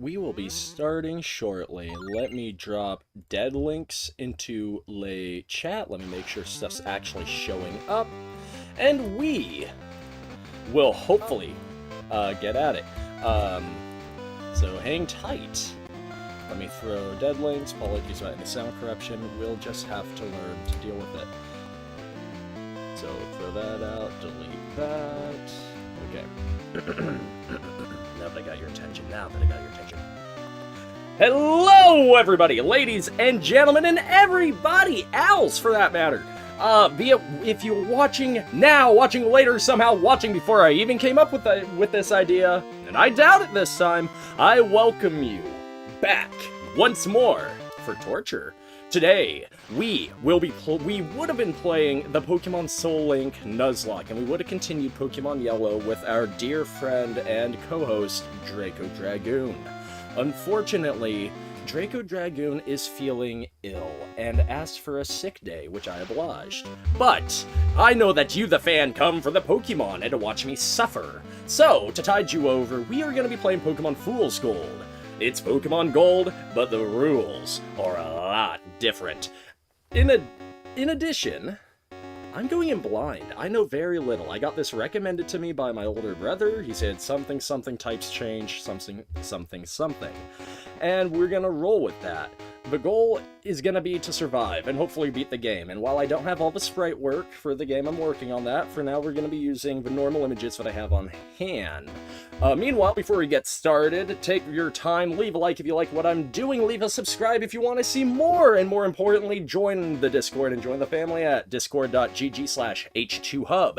we will be starting shortly. Let me drop dead links into the chat. Let me make sure stuff's actually showing up. And we will hopefully get at it. So hang tight. Let me throw dead links. Apologies about any sound corruption. We'll just have to learn to deal with it. So throw that out, delete that. Okay. Now that I got your attention. Hello, everybody, ladies and gentlemen, and everybody else, for that matter. If you're watching now, watching later, somehow watching before I even came up with this idea, and I doubt it this time, I welcome you back once more for Torture. Today, we would have been playing the Pokemon Soul Link Nuzlocke, and we would have continued Pokemon Yellow with our dear friend and co-host, Draco Dragoon. Unfortunately, Draco Dragoon is feeling ill and asked for a sick day, which I obliged. But I know that you, the fan, come for the Pokemon and to watch me suffer. So, to tide you over, we are going to be playing Pokemon Fools Gold. It's Pokemon Gold, but the rules are a lot different. In addition, I'm going in blind. I know very little. I got this recommended to me by my older brother. He said something types change, something. And we're gonna roll with that. The goal is gonna be to survive and hopefully beat the game. And while I don't have all the sprite work for the game, I'm working on that. For now, we're gonna be using the normal images that I have on hand. Meanwhile, before we get started, take your time, leave a like if you like what I'm doing, leave a subscribe if you want to see more, and more importantly, join the Discord and join the family at discord.gg/h2hub.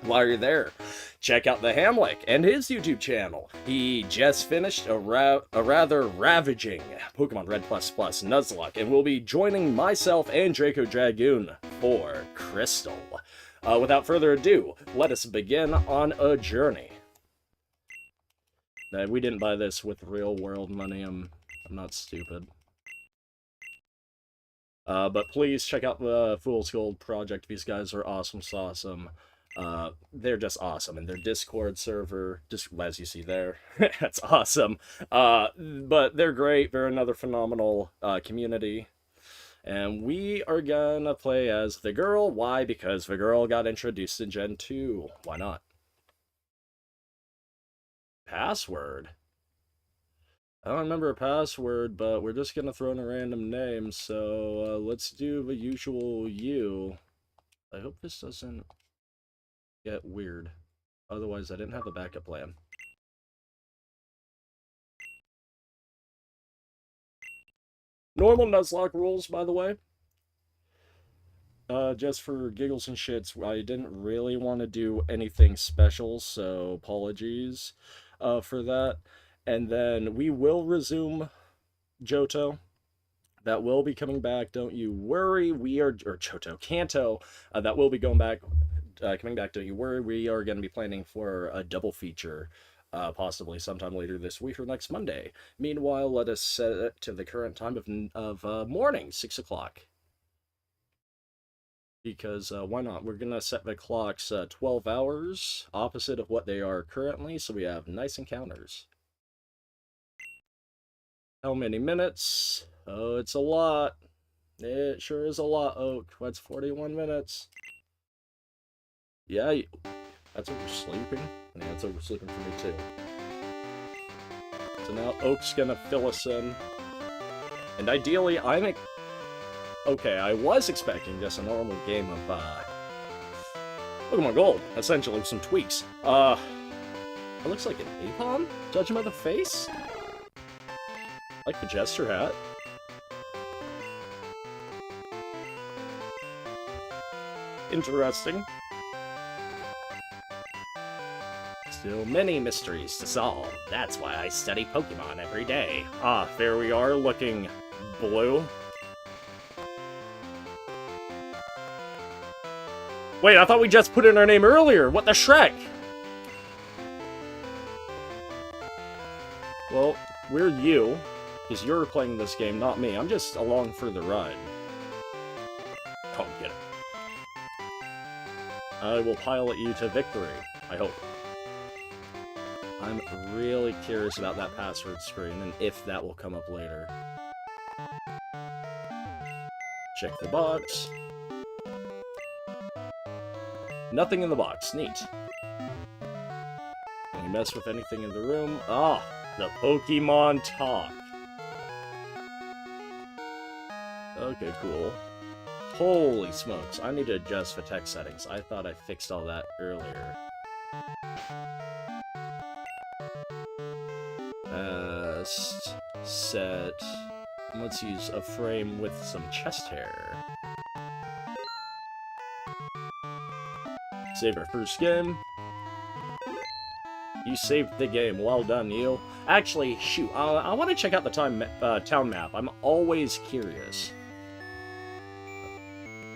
While you're there, check out the Hamlick and his YouTube channel. He just finished a rather ravaging Pokemon Red++ Nuzlocke, and will be joining myself and Draco Dragoon for Crystal. Without further ado, let us begin on a journey. We didn't buy this with real-world money. I'm not stupid. But please check out the Fools Gold project. These guys are awesome sauceum. They're just awesome, and their Discord server, just as you see there, that's awesome. But they're great. They're another phenomenal community. And we are gonna play as the girl. Why? Because the girl got introduced in Gen 2. Why not? Password? I don't remember a password, but we're just gonna throw in a random name, so let's do the usual you. I hope this doesn't get weird. Otherwise, I didn't have a backup plan. Normal Nuzlocke rules, by the way. Just for giggles and shits, I didn't really want to do anything special, so apologies for that. And then we will resume Johto. That will be coming back, don't you worry. Kanto, that will be coming back, don't you worry. We are going to be planning for a double feature, possibly sometime later this week or next Monday. Meanwhile, let us set it to the current time of morning, 6 o'clock. Because why not? We're going to set the clocks 12 hours, opposite of what they are currently, so we have nice encounters. How many minutes? Oh, it's a lot. It sure is a lot, Oak. That's 41 minutes. Yeah, that's oversleeping. Yeah, that's oversleeping for me, too. So now Oak's gonna fill us in. And ideally, okay, I was expecting just a normal game of, Pokemon Gold, essentially, with some tweaks. It looks like an Apom? Judging by the face? Like the Jester hat. Interesting. Still many mysteries to solve. That's why I study Pokemon every day. Ah, there we are, looking blue. Wait, I thought we just put in our name earlier! What the Shrek? Well, we're you. Because you're playing this game, not me. I'm just along for the ride. Don't get it. I will pilot you to victory, I hope. I'm really curious about that password screen and if that will come up later. Check the box. Nothing in the box. Neat. Can you mess with anything in the room? Ah, the Pokemon talk. Okay, cool. Holy smokes, I need to adjust the text settings. I thought I fixed all that earlier. Past, set, let's use a frame with some chest hair. Save our first game. You saved the game, well done, you. Actually, shoot, I want to check out the town map. I'm always curious.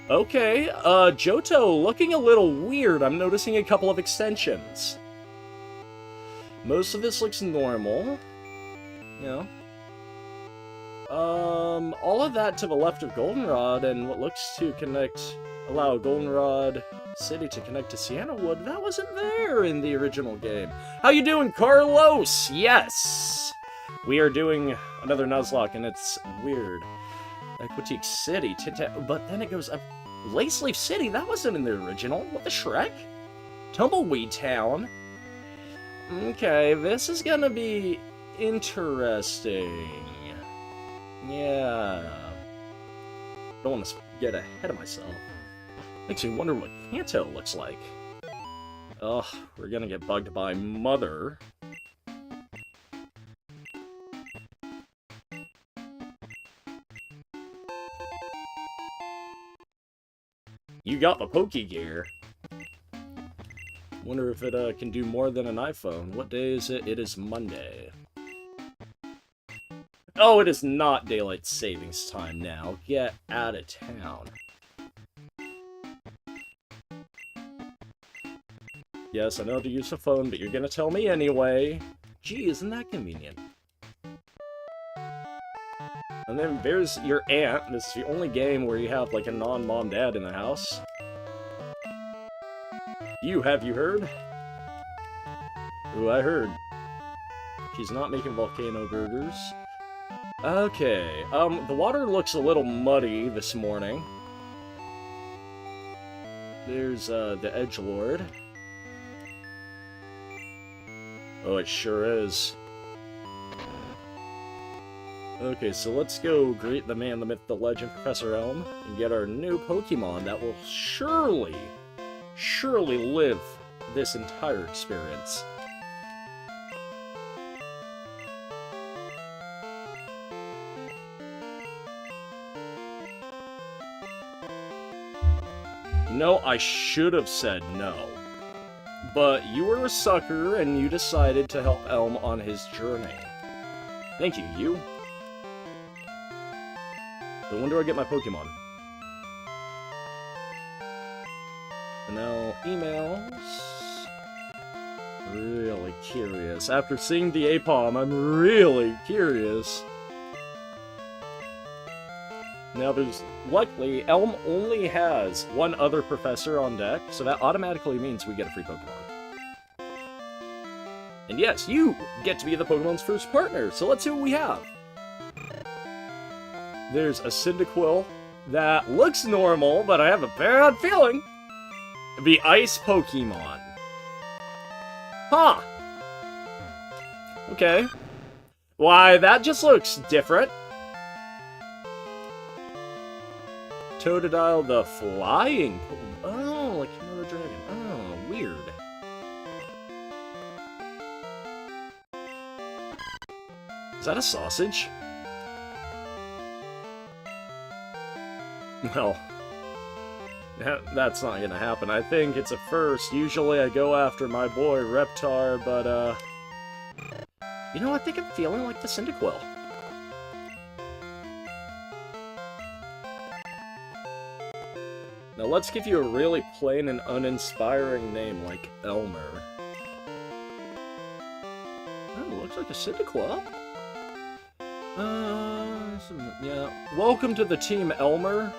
Okay, Johto looking a little weird. I'm noticing a couple of extensions. Most of this looks normal. You know. All of that to the left of Goldenrod and what looks to allow Goldenrod City to connect to Siennawood, that wasn't there in the original game. How you doing, Carlos? Yes! We are doing another Nuzlocke, and it's weird. Aquatique City, but then it goes up. Laceleaf City, that wasn't in the original. What the Shrek? Tumbleweed Town. Okay, this is gonna be interesting. Yeah. Don't want to get ahead of myself. Makes me wonder what Kanto looks like. Ugh, we're gonna get bugged by Mother. You got the Pokegear. Wonder if it can do more than an iPhone. What day is it? It is Monday. Oh, it is not daylight savings time now. Get out of town. Yes, I know how to use a phone, but you're gonna tell me anyway. Gee, isn't that convenient? And then there's your aunt. This is the only game where you have, like, a non-mom dad in the house. Have you heard? Ooh, I heard. She's not making volcano burgers. Okay, the water looks a little muddy this morning. There's, the Edgelord. Oh, it sure is. Okay, so let's go greet the man, the myth, the legend, Professor Elm, and get our new Pokemon that will surely live this entire experience. No, I should have said no. But you were a sucker, and you decided to help Elm on his journey. Thank you. So when do I get my Pokemon? And now, emails. Really curious. After seeing the Apom, I'm really curious. Now there's, luckily, Elm only has one other professor on deck, so that automatically means we get a free Pokemon. And yes, you get to be the Pokemon's first partner, so let's see what we have. There's a Cyndaquil that looks normal, but I have a bad feeling. The Ice Pokemon. Huh. Okay. Why, that just looks different. Totodile the Flying Pokemon. Oh, like another dragon. Oh, weird. Is that a sausage? Well, that's not gonna happen. I think it's a first. Usually I go after my boy Reptar, but, you know, I think I'm feeling like the Cyndaquil. Now let's give you a really plain and uninspiring name like Elmer. Oh, looks like a Cyndaquil. Yeah. Welcome to the team, Elmer.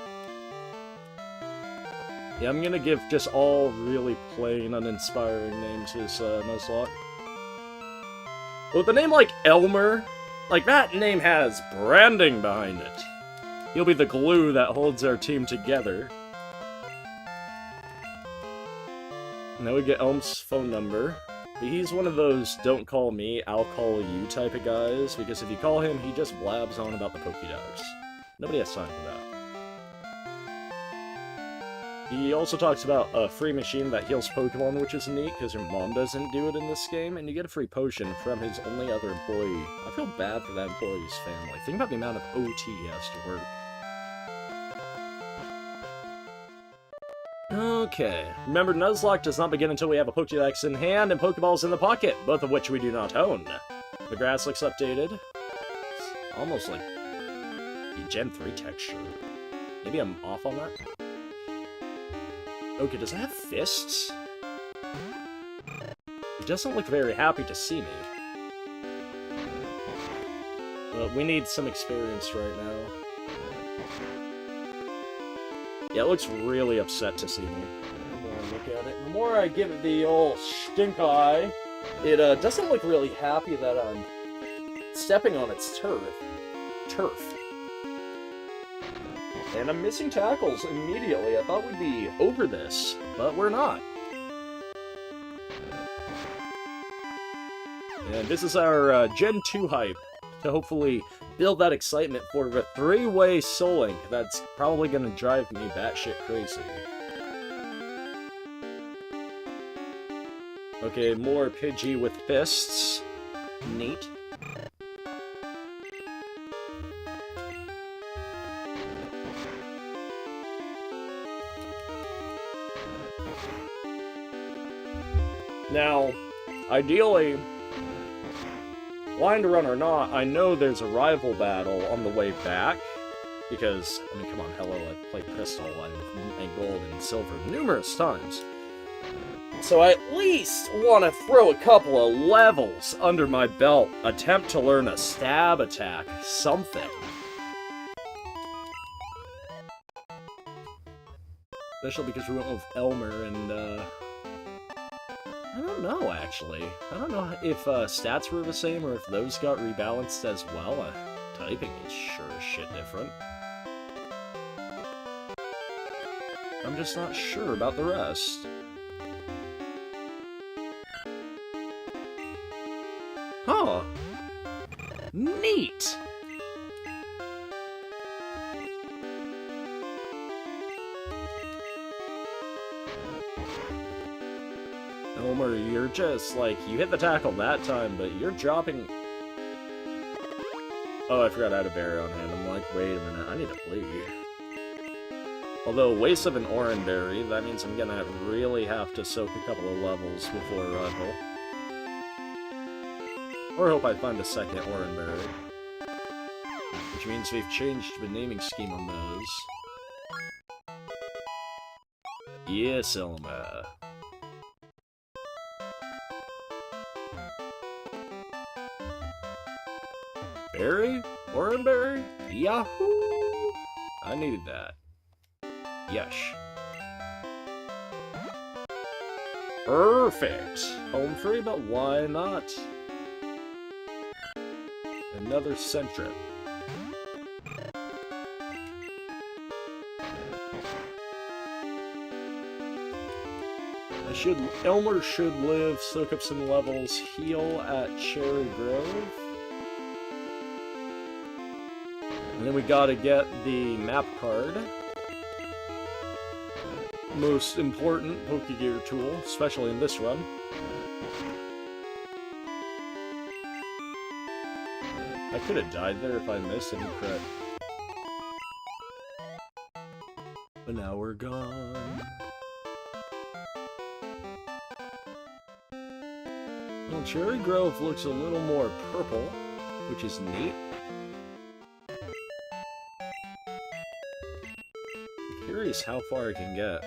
Yeah, I'm gonna give just all really plain, uninspiring names his Nuzlocke. with a name like Elmer, like that name has branding behind it. He'll be the glue that holds our team together. Now we get Elm's phone number. But he's one of those don't call me, I'll call you type of guys, because if you call him, he just blabs on about the Pokédex. Nobody has time for that. He also talks about a free machine that heals Pokemon, which is neat, because your mom doesn't do it in this game, and you get a free potion from his only other employee. I feel bad for that employee's family. Think about the amount of OT he has to work. Okay. Remember, Nuzlocke does not begin until we have a Pokédex in hand and Pokeballs in the pocket, both of which we do not own. The grass looks updated. It's almost like a Gen 3 texture. Maybe I'm off on that? Okay, does it have fists? It doesn't look very happy to see me. But we need some experience right now. Yeah, it looks really upset to see me. The more I look at it, the more I give it the old stink eye, it doesn't look really happy that I'm stepping on its turf. And I'm missing tackles immediately. I thought we'd be over this, but we're not. And this is our Gen 2 hype to hopefully build that excitement for the 3-way Soul Link that's probably going to drive me batshit crazy. Okay, more Pidgey with fists. Neat. Now, ideally, blind run or not, I know there's a rival battle on the way back, because, I mean, come on, hello, I've played Crystal and Gold and Silver numerous times. So I at least want to throw a couple of levels under my belt, attempt to learn a stab attack, something. Especially because we went with Elmer and, I don't know, actually. I don't know if stats were the same or if those got rebalanced as well. Typing is sure as shit different. I'm just not sure about the rest. Huh. Neat! Elmer, you're just, like, you hit the tackle that time, but you're dropping... Oh, I forgot I had a berry on hand. I'm like, wait a minute, I need to flee. Although, waste of an Oran berry, that means I'm gonna really have to soak a couple of levels before arrival. Or hope I find a second Oran berry. Which means we've changed the naming scheme on those. Yes, Elmer. Berry? Oran berry? Yahoo! I needed that. Yesh. Perfect! Home free, but why not? Another Centric. Elmer should live, soak up some levels, heal at Cherry Grove. And then we gotta get the map card. Most important Pokegear tool, especially in this run. I could have died there if I missed any crit. But now we're gone. Well, Cherry Grove looks a little more purple, which is neat. I'm curious how far I can get.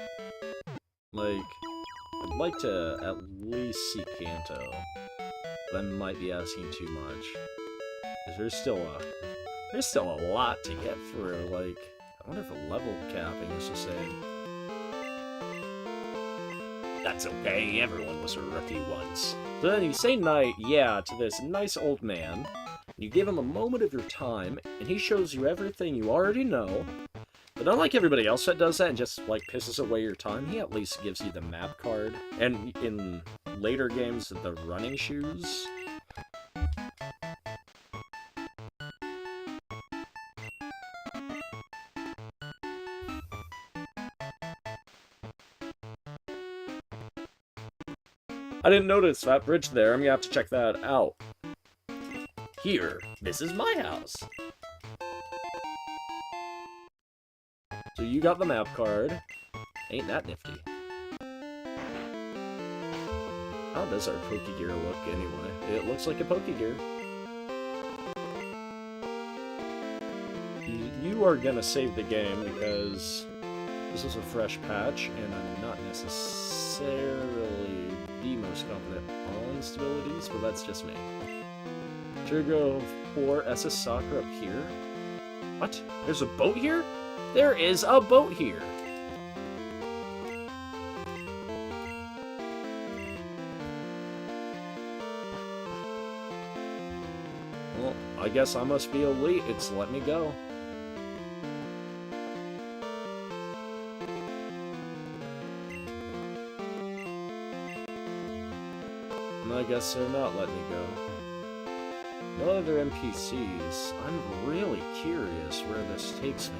Like, I'd like to at least see Kanto. But I might be asking too much. Because there's still a lot to get through. Like, I wonder if the level capping is the same. That's okay, everyone was a rookie once. So then you say yeah to this nice old man, you give him a moment of your time, and he shows you everything you already know. But unlike everybody else that does that and just, like, pisses away your time, he at least gives you the map card. And in later games, the running shoes. I didn't notice that bridge there. I'm gonna have to check that out. Here, this is my house. So you got the map card. Ain't that nifty? How does our Pokegear look anyway? It looks like a Pokegear. You are gonna save the game because this is a fresh patch and I'm not necessarily the most confident on stabilities, but that's just me. Should we go for SS Soccer up here? What? There's a boat here? There is a boat here! Well, I guess I must be elite. It's let me go. I guess they're not letting me go. No other NPCs. I'm really curious where this takes me.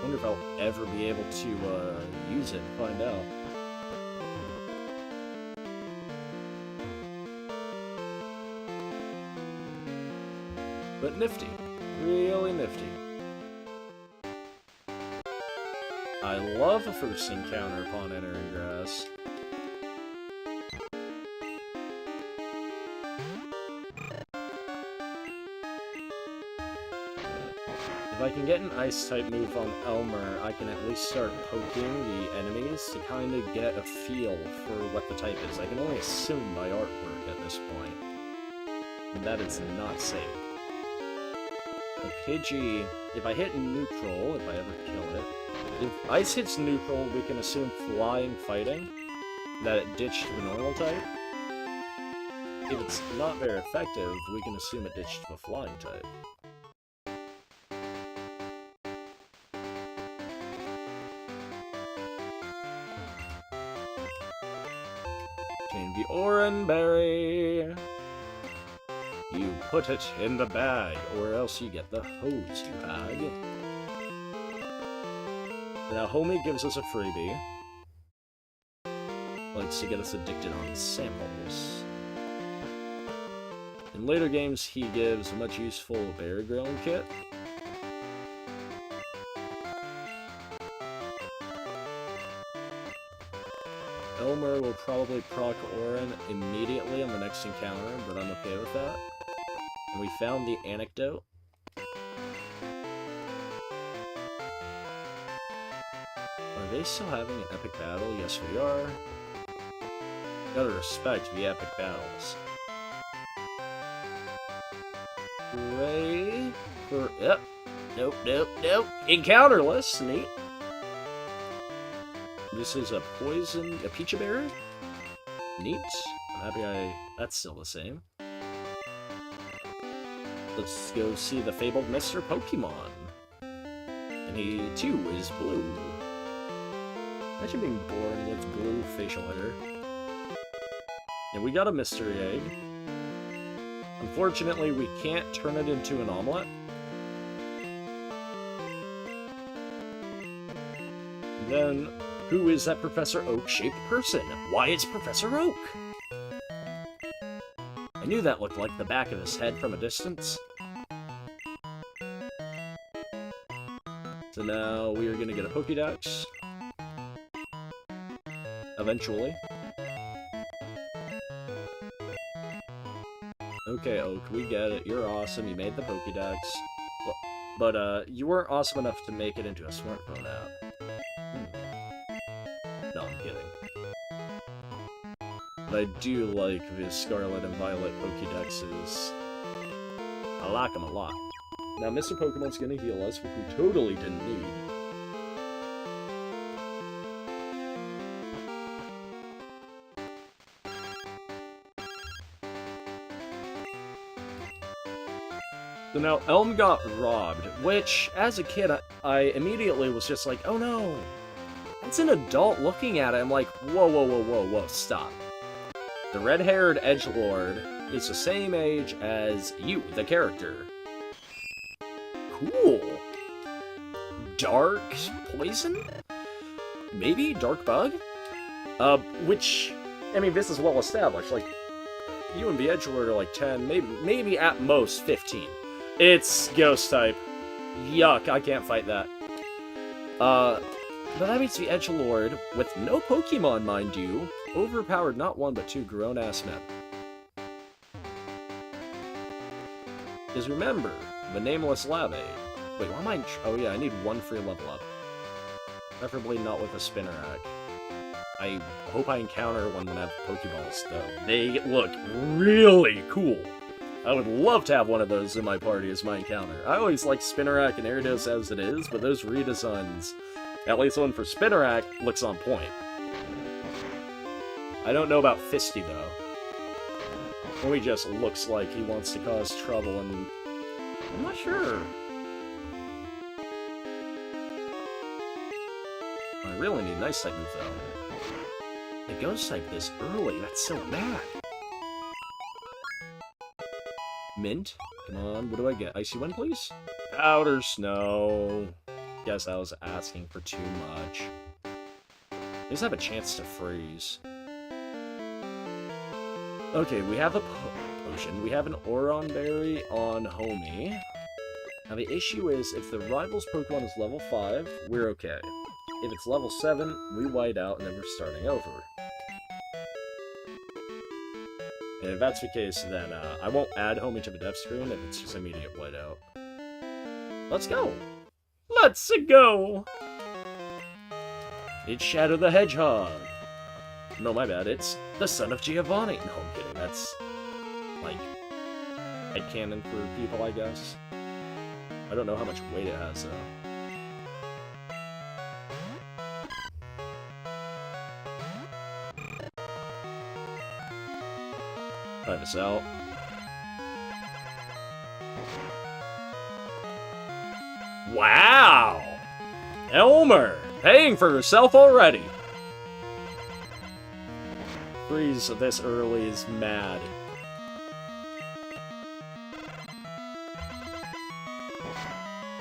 Wonder if I'll ever be able to use it and find out. But nifty. Really nifty. I love a first encounter upon entering grass. If I can get an Ice-type move on Elmer, I can at least start poking the enemies to kind of get a feel for what the type is. I can only assume by artwork at this point. And that is not safe. The Pidgey, if I hit neutral, if I ever kill it, if Ice hits neutral, we can assume flying fighting, that it ditched the normal type. If it's not very effective, we can assume it ditched the flying type. The Oranberry. You put it in the bag, or else you get the hose, you hag. Now, Homie gives us a freebie. Likes to get us addicted on samples. In later games, he gives a much useful berry grilling kit. Elmer will probably proc Orin immediately on the next encounter, but I'm okay with that. And we found the anecdote. Are they still having an epic battle? Yes, we are. Gotta respect the epic battles. Hooray for... Yep. Nope, nope, nope. Encounterless. Neat. This is a poison... a peachy berry? Neat. I'm happy that's still the same. Let's go see the fabled Mr. Pokemon. And he, too, is blue. Imagine being born with blue facial hair. And we got a mystery egg. Unfortunately, we can't turn it into an omelet. And then... who is that Professor Oak-shaped person? Why, it's Professor Oak! I knew that looked like the back of his head from a distance. So now we are gonna get a Pokédex. Eventually. Okay, Oak, we get it. You're awesome. You made the Pokédex. Well, but, you weren't awesome enough to make it into a smartphone app. No, I'm kidding. But I do like the Scarlet and Violet Pokédexes. I like them a lot. Now, Mr. Pokemon's gonna heal us, which we totally didn't need. So now Elm got robbed, which, as a kid, I immediately was just like, oh no. It's an adult looking at it. I'm like, whoa, whoa, whoa, whoa, whoa, stop. The red-haired edgelord is the same age as you, the character. Cool. Dark poison? Maybe? Dark bug? Which, I mean, this is well established. Like, you and the edgelord are like 10, maybe at most 15. It's ghost type. Yuck, I can't fight that. But that means the edgelord, with no Pokemon, mind you, overpowered not one but two grown-ass men. Because remember, the nameless lab aid. Wait, why am I... Oh yeah, I need one free level up. Preferably not with a Spinnerack. I hope I encounter one when I have Pokeballs, though. They look really cool. I would love to have one of those in my party as my encounter. I always like Spinnerack and Gyarados as it is, but those redesigns, at least one for Spinnerack, looks on point. I don't know about Fisty, though. He just looks like he wants to cause trouble, and I'm not sure. I really need an Ice-type move, though. The Ghost-type this early, that's so mad. Mint? Come on, what do I get? Icy Wind, please? Powder Snow. Guess I was asking for too much. At least I have a chance to freeze. Okay, we have a potion. We have an Oron Berry on Homie. Now the issue is, if the rival's Pokemon is level 5, we're okay. If it's level 7, we white out and then we're starting over. And if that's the case, then I won't add Homie to the death screen if it's just immediate whiteout. Let's go! Let's go! It's Shadow the Hedgehog! No, my bad, it's the son of Giovanni! No, I'm kidding, that's... like... headcanon for people, I guess. I don't know how much weight it has, though. Try this out. Wow! Elmer! Paying for herself already! Freeze this early is mad.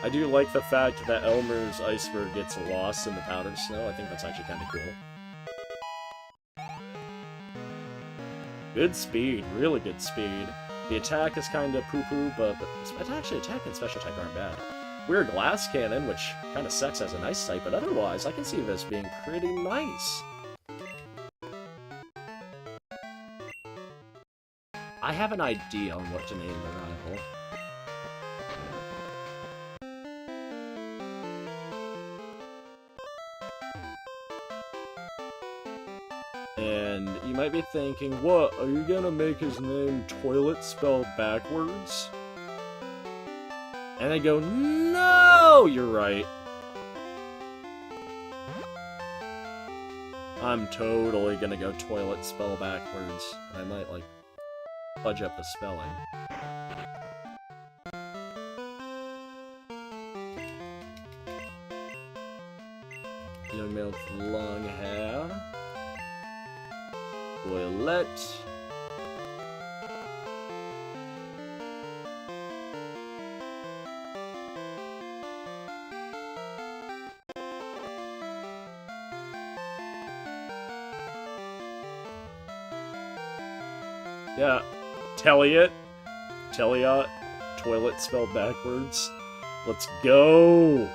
I do like the fact that Elmer's Iceberg gets lost in the powder snow. I think that's actually kind of cool. Good speed, really good speed. The attack is kind of poo-poo, but actually attack and special attack aren't bad. We're a Glass Cannon, which kind of sucks as an Ice type, but otherwise I can see this being pretty nice. I have an idea on what to name the rival. And you might be thinking, what, are you gonna make his name Toilet spelled backwards? And I go, no, you're right. I'm totally gonna go Toilet spell backwards. I might, like, fudge up the spelling. Young male with long hair. Toilet. Yeah, Telliot, toilet spelled backwards. Let's go!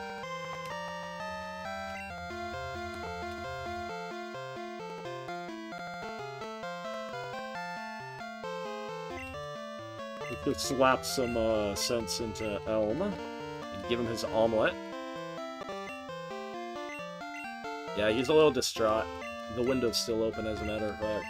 We could slap some sense into Elm and give him his omelet. Yeah, he's a little distraught. The window's still open, as a matter of fact.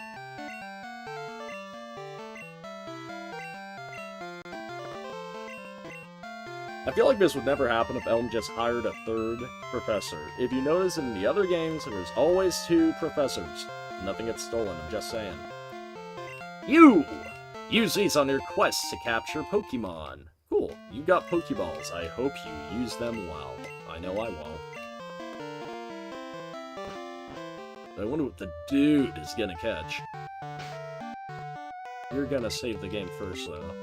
I feel like this would never happen if Elm just hired a third professor. If you notice in the other games, there's always two professors. Nothing gets stolen, I'm just saying. You! Use these on your quests to capture Pokemon. Cool, you got Pokeballs. I hope you use them well. I know I won't. I wonder what the dude is gonna catch. You're gonna save the game first, though.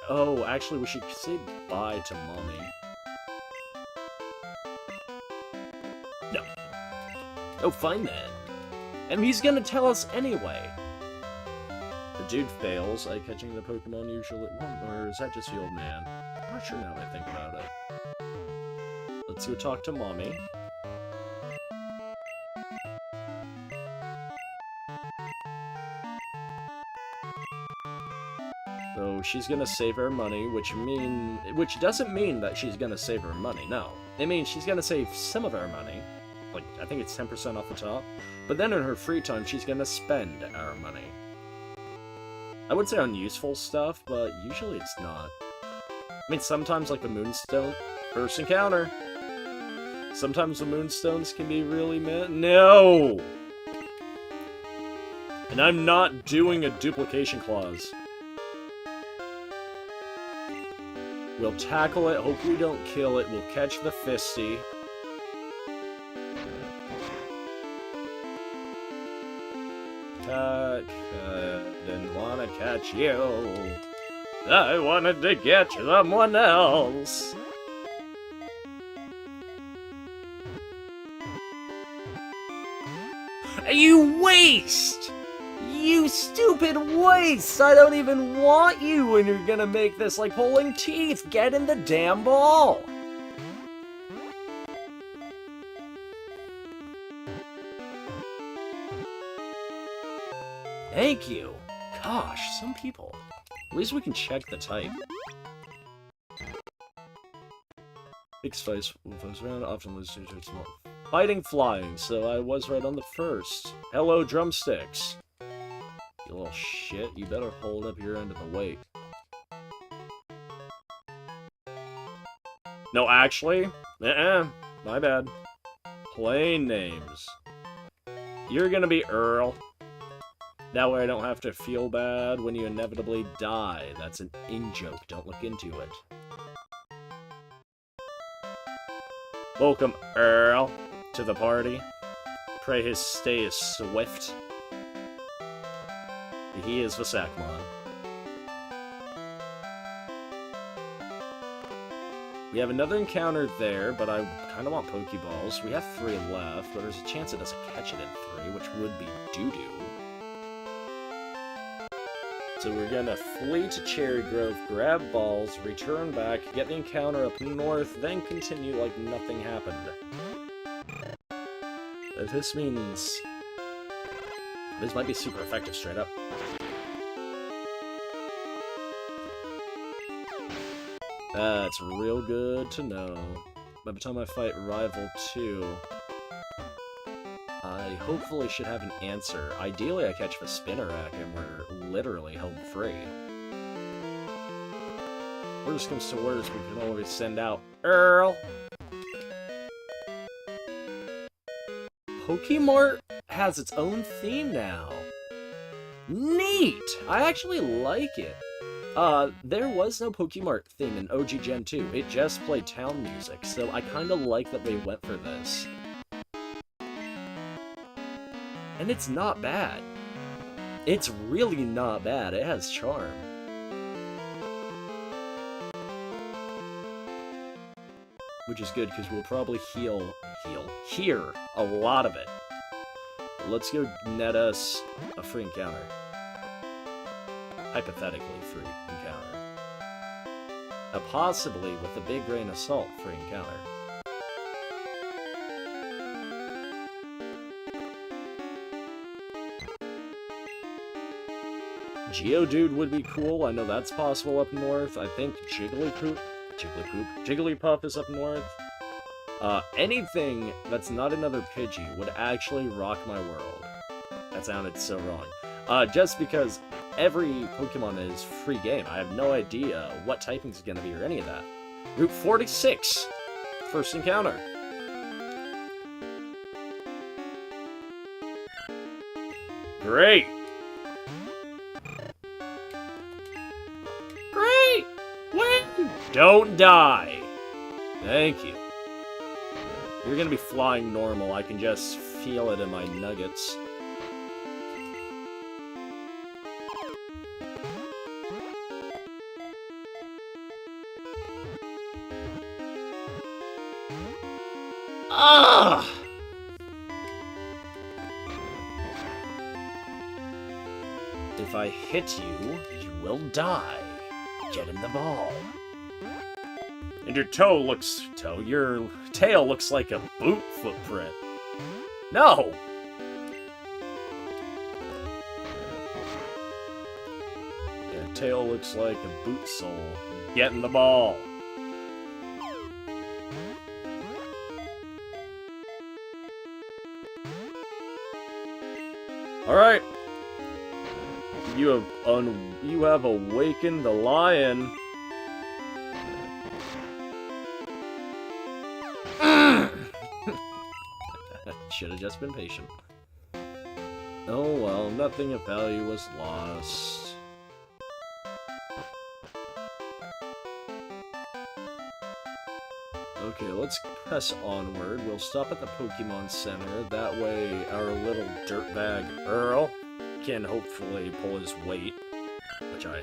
Oh, actually, we should say bye to Mommy. No. Oh, fine then. And he's gonna tell us anyway. The dude fails at catching the Pokemon usually. Or is that just the old man? I'm not sure now that I think about it. Let's go talk to Mommy. So she's gonna save her money, which doesn't mean that she's gonna save her money, no. It means she's gonna save some of her money, like, I think it's 10% off the top, but then in her free time, she's gonna spend our money. I would say on useful stuff, but usually it's not. I mean, sometimes, like the Moonstone, first encounter. Sometimes the Moonstones can be really No! And I'm not doing a duplication clause. We'll tackle it, hope we don't kill it, we'll catch the Fisty. Didn't want to catch you. I wanted to catch someone else. You waste! You stupid waste! I don't even want you when you're gonna make this like pulling teeth! Get in the damn ball! Thank you! Gosh, some people. At least we can check the type. Big spice, round, often lose to small. Fighting flying, so I was right on the first. Hello, drumsticks. You little shit, you better hold up your end of the weight. No, actually? My bad. Plain names. You're gonna be Earl. That way I don't have to feel bad when you inevitably die. That's an in-joke, don't look into it. Welcome, Earl, to the party. Pray his stay is swift. He is Vasakmon. We have another encounter there, but I kind of want Pokeballs. We have 3 left, but there's a chance it doesn't catch it in 3, which would be doo-doo. So we're gonna flee to Cherry Grove, grab balls, return back, get the encounter up north, then continue like nothing happened. This means... this might be super effective straight up. That's real good to know. By the time I fight Rival 2, I hopefully should have an answer. Ideally, I catch the Spinnerack and we're literally home free. Worst comes to worst, we can always send out Earl. Pokemart has its own theme now. Neat! I actually like it. There was no Pokemart theme in OG Gen 2. It just played town music, so I kinda like that they went for this. And it's not bad. It's really not bad. It has charm. Which is good, because we'll probably hear a lot of it. Let's go net us a free encounter. Hypothetically free encounter. Possibly with a big grain of salt free encounter. Geodude would be cool. I know that's possible up north. I think Jigglypuff is up north. Anything that's not another Pidgey would actually rock my world. That sounded so wrong. Just because every Pokemon is free game. I have no idea what typing is going to be or any of that. Route 46! First encounter. Great! Don't die. Thank you. You're gonna be flying normal. I can just feel it in my nuggets. Ah! If I hit you, you will die. Get him the ball. And your your tail looks like a boot footprint. No! Your tail looks like a boot sole. Get in the ball. Alright. You have awakened the lion. Should have just been patient. Oh well, nothing of value was lost. Okay, let's press onward. We'll stop at the Pokemon Center. That way our little dirtbag Earl can hopefully pull his weight, which I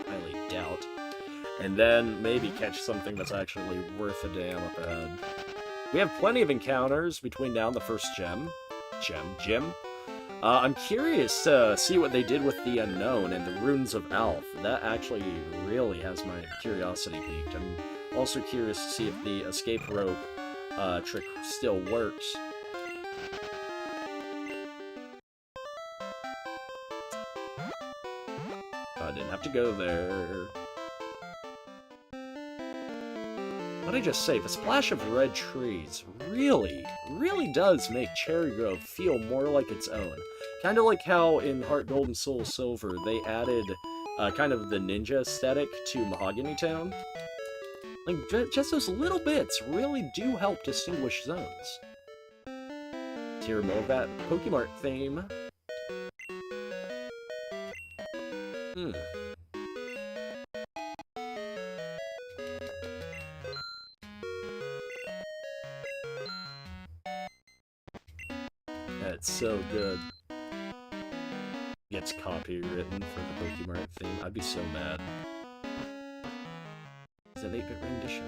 highly doubt. And then maybe catch something that's actually worth a damn up ahead. We have plenty of encounters between now and the first gym. I'm curious to see what they did with the Unknown and the Runes of Alph. That actually really has my curiosity piqued. I'm also curious to see if the escape rope trick still works. I didn't have to go there. What did I just say? The splash of red trees really does make Cherry Grove feel more like its own. Kind of like how in Heart Gold and Soul Silver they added kind of the ninja aesthetic to Mahogany Town. Like, just those little bits really do help distinguish zones. To hear more of that Pokemon theme. That's so good. Gets copywritten for the Pokemon theme. I'd be so mad. It's an 8-bit rendition.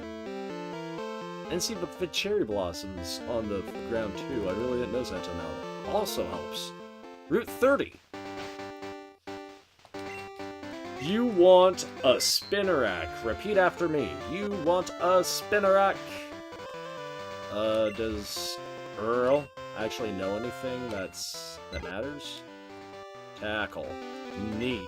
And see the cherry blossoms on the ground too. I really didn't notice that until now. Also helps. Route 30. You want a Spinnerack. Repeat after me. You want a Spinnerack. Does Earl actually know anything that matters? Tackle. Neat.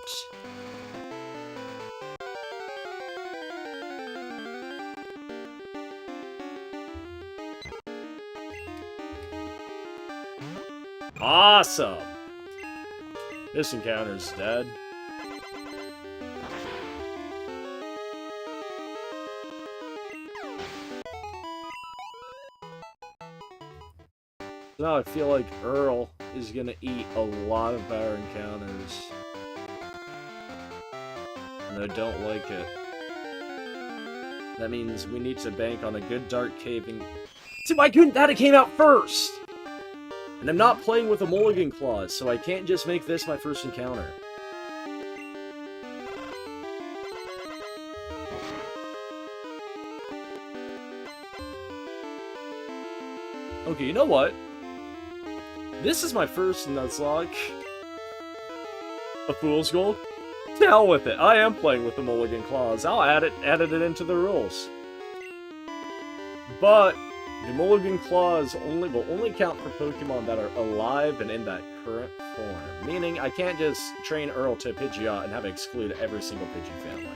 Awesome! This encounter's dead. Now I feel like Earl is gonna eat a lot of our encounters. And I don't like it. That means we need to bank on a good dark caving. See, why couldn't that have came out first? And I'm not playing with a mulligan clause, so I can't just make this my first encounter. Okay, you know what? This is my first Nuzlocke of Fools Gold. To hell with it. I am playing with the mulligan clause. I'll add it into the rules. But the mulligan clause will only count for Pokemon that are alive and in that current form. Meaning I can't just train Earl to Pidgeot and have it exclude every single Pidgey family.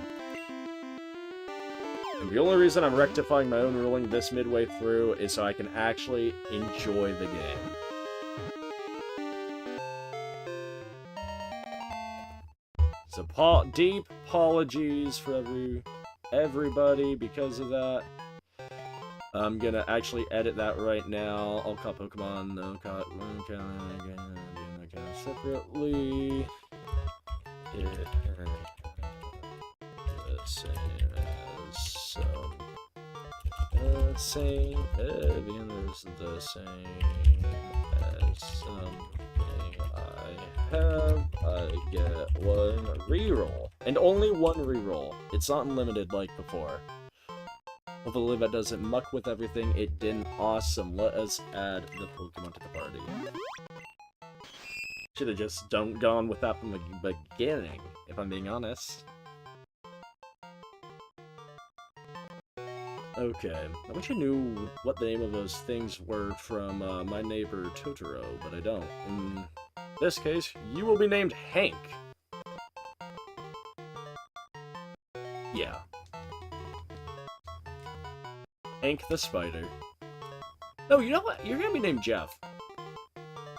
And the only reason I'm rectifying my own ruling this midway through is so I can actually enjoy the game. So deep apologies for everybody because of that. I'm gonna actually edit that right now. I'll call Pokemon, no caught one again, separately. The same the same. Everything is the same as something I have. I get one reroll. And only one reroll. It's not unlimited like before. Hopefully that doesn't muck with everything. It didn't. Awesome. Let us add the Pokemon to the party. Should have just gone with that from the beginning, if I'm being honest. Okay, I wish I knew what the name of those things were from My Neighbor Totoro, but I don't. In this case, you will be named Hank. Yeah. Hank the Spider. No, you know what? You're gonna be named Jeff.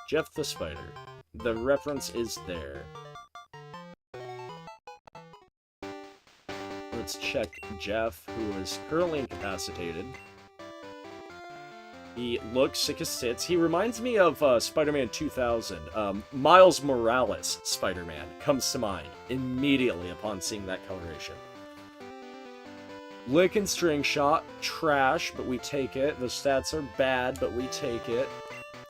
Jeff the Spider. The reference is there. Let's check Jeff, who is currently incapacitated. He looks sick as tits. He reminds me of Spider-Man 2000. Miles Morales Spider-Man comes to mind immediately upon seeing that coloration. Lick and String Shot, trash, but we take it. The stats are bad, but we take it.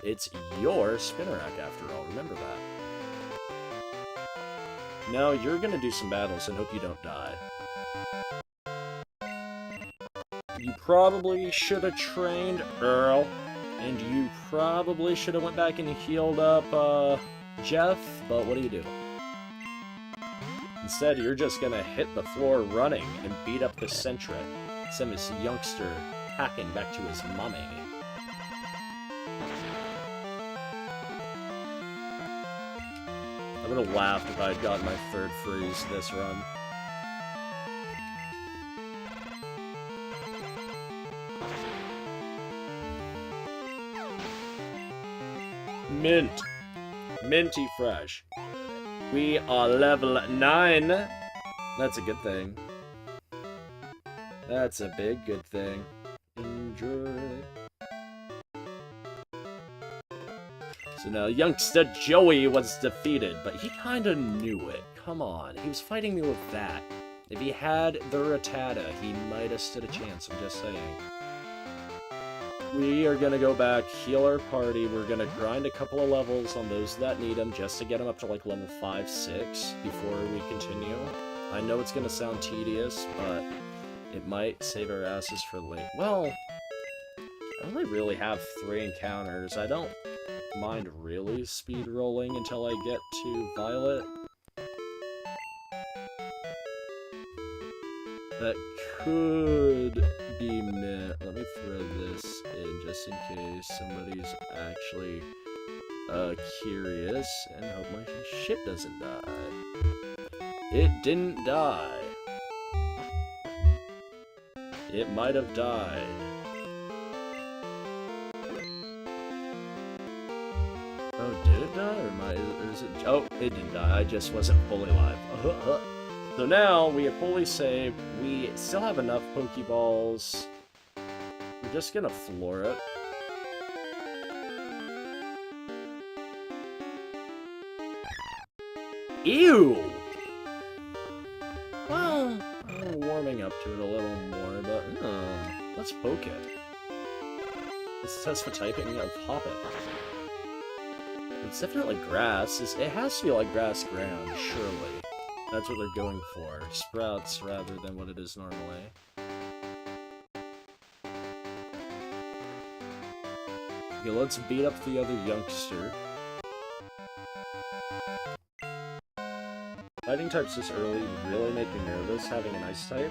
It's your Spinnerack after all, remember that. Now you're gonna do some battles and hope you don't die. You probably should have trained Earl, and you probably should have went back and healed up Jeff, but what do you do? Instead, you're just gonna hit the floor running and beat up the Sentret. Send this youngster hacking back to his mommy. I would have laughed if I had gotten my third freeze this run. Mint. Minty fresh. We are level 9. That's a good thing. That's a big good thing. Enjoy. So now, youngster Joey was defeated, but he kinda knew it. Come on, he was fighting me with that. If he had the Rattata, he might have stood a chance, I'm just saying. We are gonna go back, heal our party, we're gonna grind a couple of levels on those that need them, just to get them up to like level 5, 6, before we continue. I know it's gonna sound tedious, but it might save our asses for late. Well, I only really have 3 encounters. I don't mind really speed rolling until I get to Violet. That could be meant. Let me throw this in just in case somebody's actually curious, and hope my shit doesn't die. It didn't die. It might have died. Oh, did it die? Or is it... Oh, it didn't die. I just wasn't fully alive. So now, we have fully saved. We still have enough Pokeballs. We're just gonna floor it. Ew! Well, I'm warming up to it a little more, but let's poke it. Let's test for typing of Hoppet. It's definitely grass. It has to be like grass ground, surely. That's what they're going for. Sprouts rather than what it is normally. Okay, let's beat up the other youngster. Fighting types this early really make me nervous, having an ice type.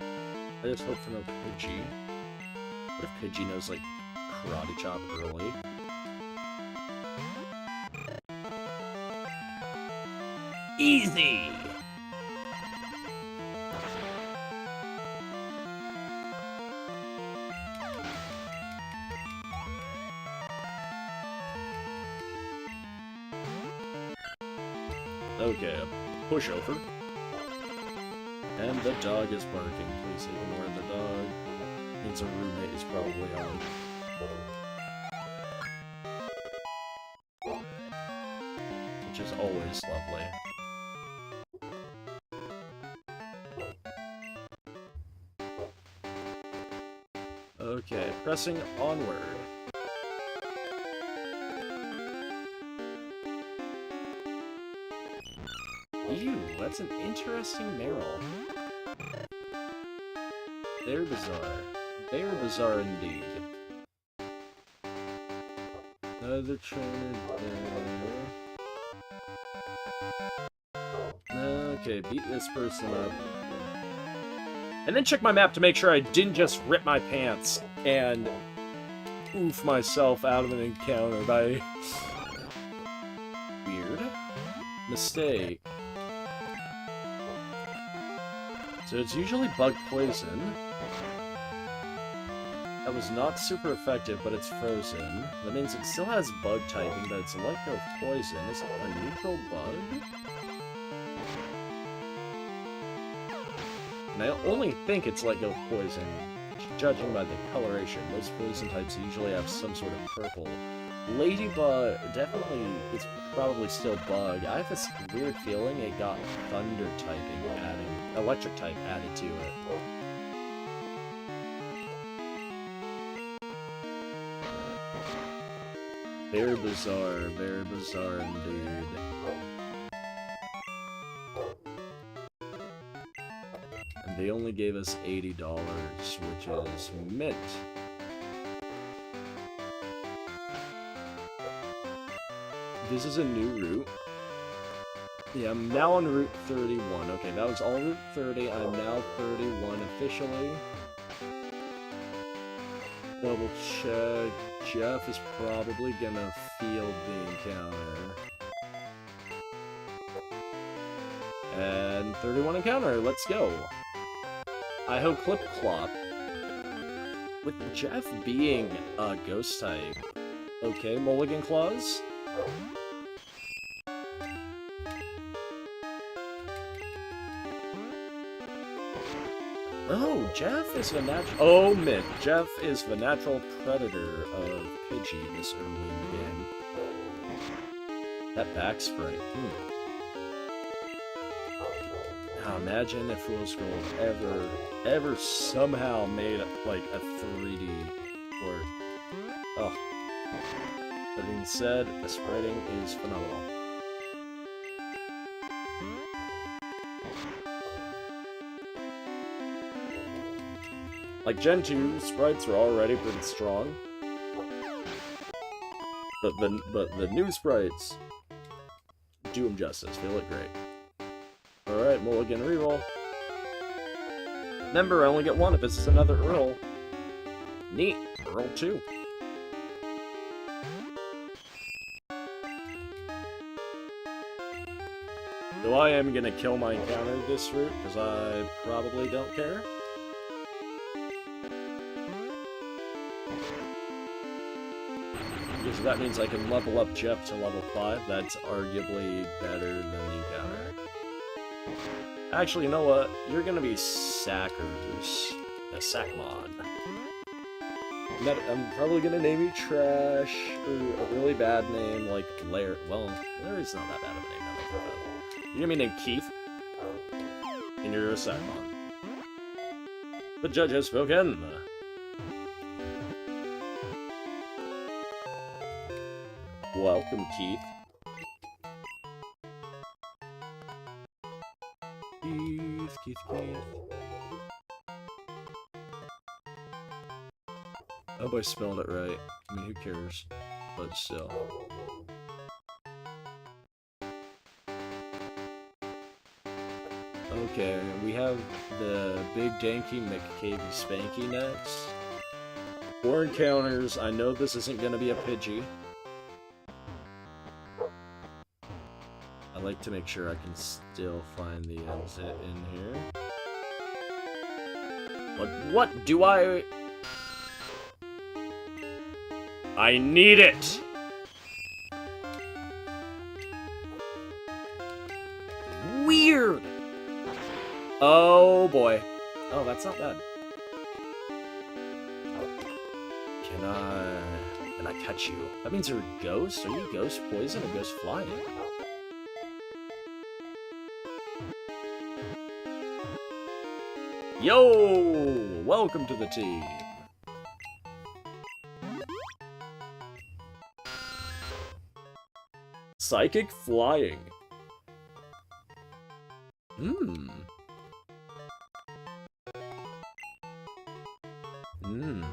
I just hope for no Pidgey. What if Pidgey knows, like, Karate Chop early? Easy! Okay, push over. And the dog is barking. Please ignore the dog. Means a roommate is probably on. Which is always lovely. Okay, pressing onward. Ew, that's an interesting Meryl. Very bizarre. Very bizarre indeed. Another trainer there. Okay, beat this person up. And then check my map to make sure I didn't just rip my pants and oof myself out of an encounter by... Weird. Mistake. So it's usually bug poison. That was not super effective, but it's frozen. That means it still has bug typing, but it's like no poison. Is it a neutral bug? And I only think it's like no poison, judging by the coloration. Most poison types usually have some sort of purple. Ladybug, definitely, it's probably still bug. I have this weird feeling it got thunder typing added, electric type added to it. Very bizarre indeed. And they only gave us $80, which is mint. This is a new route. Yeah, I'm now on Route 31. Okay, that was all Route 30. I'm now 31 officially. Double check. Jeff is probably gonna field the encounter. And 31 encounter, let's go. I hope Clip Clop. With Jeff being a ghost type. Okay, Mulligan Claws. Oh, Jeff is the natural... Oh, Mint. Jeff is the natural predator of Pidgey this early in the game. That back sprite. Now, imagine if Fools Gold ever somehow made, like, a 3D port. Oh. That being said, the spriting is phenomenal. Like, Gen 2 sprites are already pretty strong. But the new sprites do them justice. They look great. Alright, Mulligan reroll. Remember, I only get one if this is another Earl. Neat. Earl 2. So I am gonna kill my encounter this route, because I probably don't care. Because that means I can level up Jeff to level 5. That's arguably better than the encounter. Actually, you know what? You're gonna be Sackers. A Sackmon. I'm probably gonna name you Trash, or a really bad name like Larry. Well, Larry's not that bad of a name, now that I think about it. You're gonna be named Keith. And you're a Sackmon. The judge has spoken. Welcome, Keith. Keith. I hope I spelled it right. I mean, who cares? But still. Okay, we have the Big Danky McCavey Spanky next. 4 encounters. I know this isn't gonna be a Pidgey. I like to make sure I can still find the exit in here. What do I... I need it! Weird! Oh boy. Oh, that's not bad. Can I catch you? That means you're a ghost? Are you ghost poison or ghost flying? Yo! Welcome to the team! Psychic flying. Hmm. Hmm.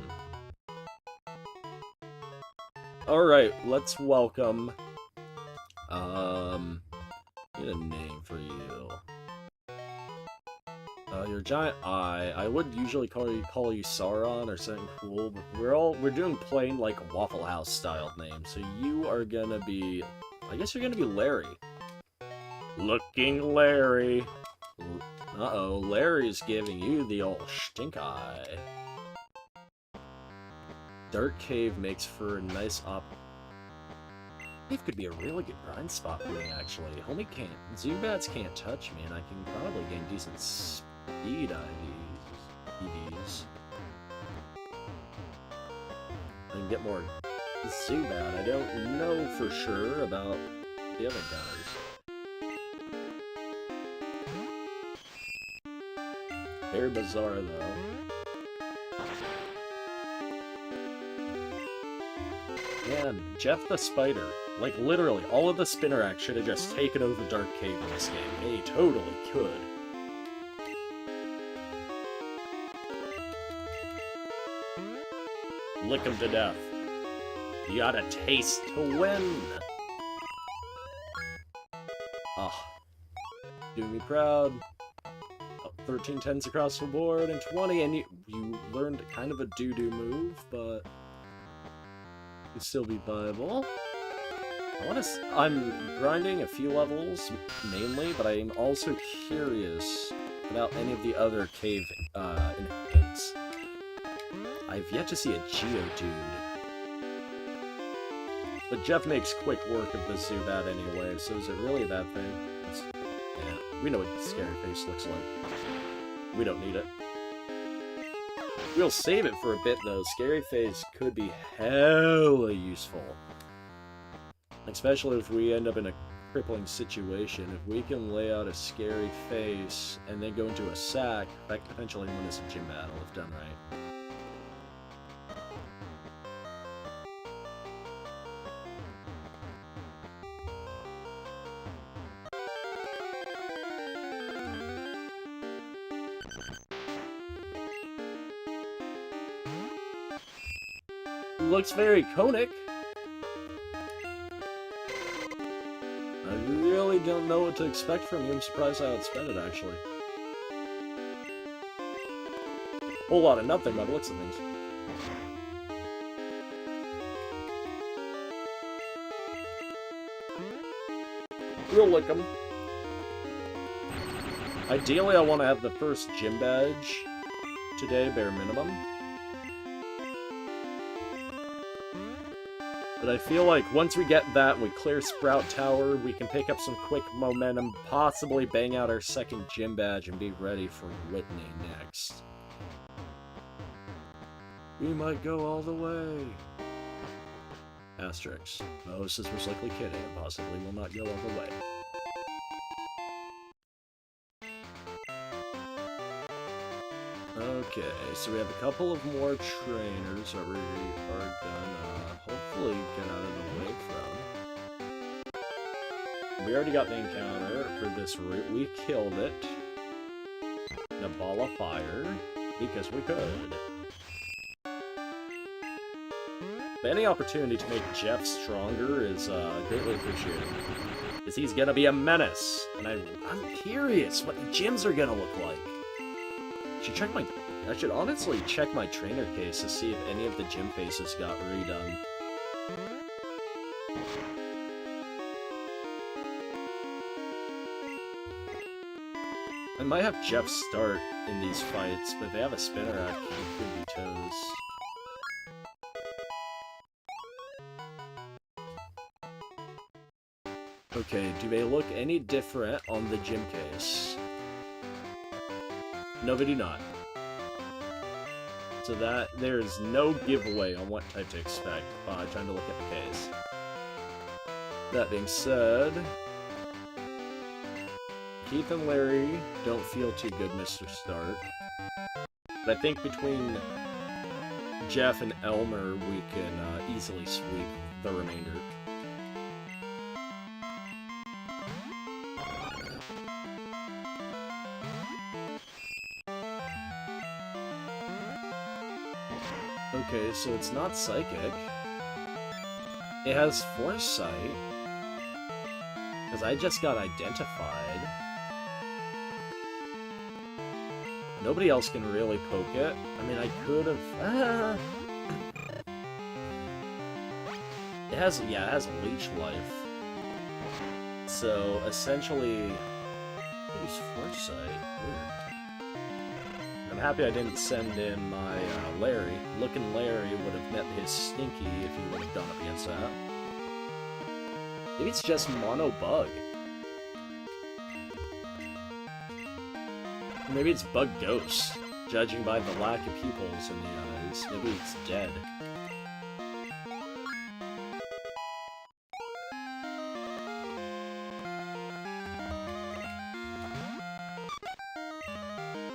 Alright, let's welcome... Get a name for you. Your giant eye. I would usually call you Sauron or something cool, but we're doing plain, like, Waffle House style names. So you are gonna be... I guess you're gonna be Larry. Looking Larry. Uh-oh, Larry's giving you the old stink eye. Dark cave makes for a nice Cave could be a really good grind spot for me, actually. Homie can't... Zubats can't touch me, and I can probably gain decent speed EVs. I can get more Zubat. I don't know for sure about the other guys. Very bizarre, though. Man, Jeff the Spider. Like, literally, all of the Spinnerack should have just taken over Dark Cave in this game. They totally could. Lick him to death. You got a taste to win! Ah. Doing me proud. 13 10s across the board, and 20, and you learned kind of a doo-doo move, but... could still be viable. I'm grinding a few levels, mainly, but I'm also curious about any of the other cave inhabitants. I've yet to see a Geodude. But Jeff makes quick work of the Zubat anyway, so is it really a bad thing? Yeah, we know what Scary Face looks like. We don't need it. We'll save it for a bit, though. Scary Face could be hella useful. Especially if we end up in a crippling situation. If we can lay out a Scary Face and then go into a sack, that could potentially win us a gym battle if done right. Looks very conic. I really don't know what to expect from you. I'm surprised I outspent it, actually. Whole lot of nothing by the looks of things. We'll lick them. Ideally, I want to have the first gym badge today, bare minimum. But I feel like once we get that and we clear Sprout Tower, we can pick up some quick momentum, possibly bang out our second gym badge and be ready for Whitney next. We might go all the way. Asterix. My hostess was likely kidding and possibly will not go all the way. Okay, so we have a couple of more trainers that we are gonna hopefully get out of the way from. We already got the encounter for this route. We killed it. In a ball of fire, because we could. But any opportunity to make Jeff stronger is greatly appreciated. Because he's gonna be a menace. And I'm curious what the gyms are gonna look like. I should honestly check my trainer case to see if any of the gym faces got redone. I might have Jeff start in these fights, but if they have a Spinnerack, it could be toes. Okay, do they look any different on the gym case? No, they do not. So that there's no giveaway on what type to expect by trying to look at the case. That being said, Keith and Larry don't feel too good, Mr. Start. But I think between Jeff and Elmer, we can easily sweep the remainder. Okay, so it's not psychic. It has foresight. Because I just got identified. Nobody else can really poke it. I mean, I could have... It has leech life. So, essentially... Use foresight. Weird. I'm happy I didn't send in my Larry. Looking Larry would have met his Stinky if he would have gone up against that. Maybe it's just mono bug. Maybe it's bug ghost, judging by the lack of pupils in the eyes. Maybe it's dead.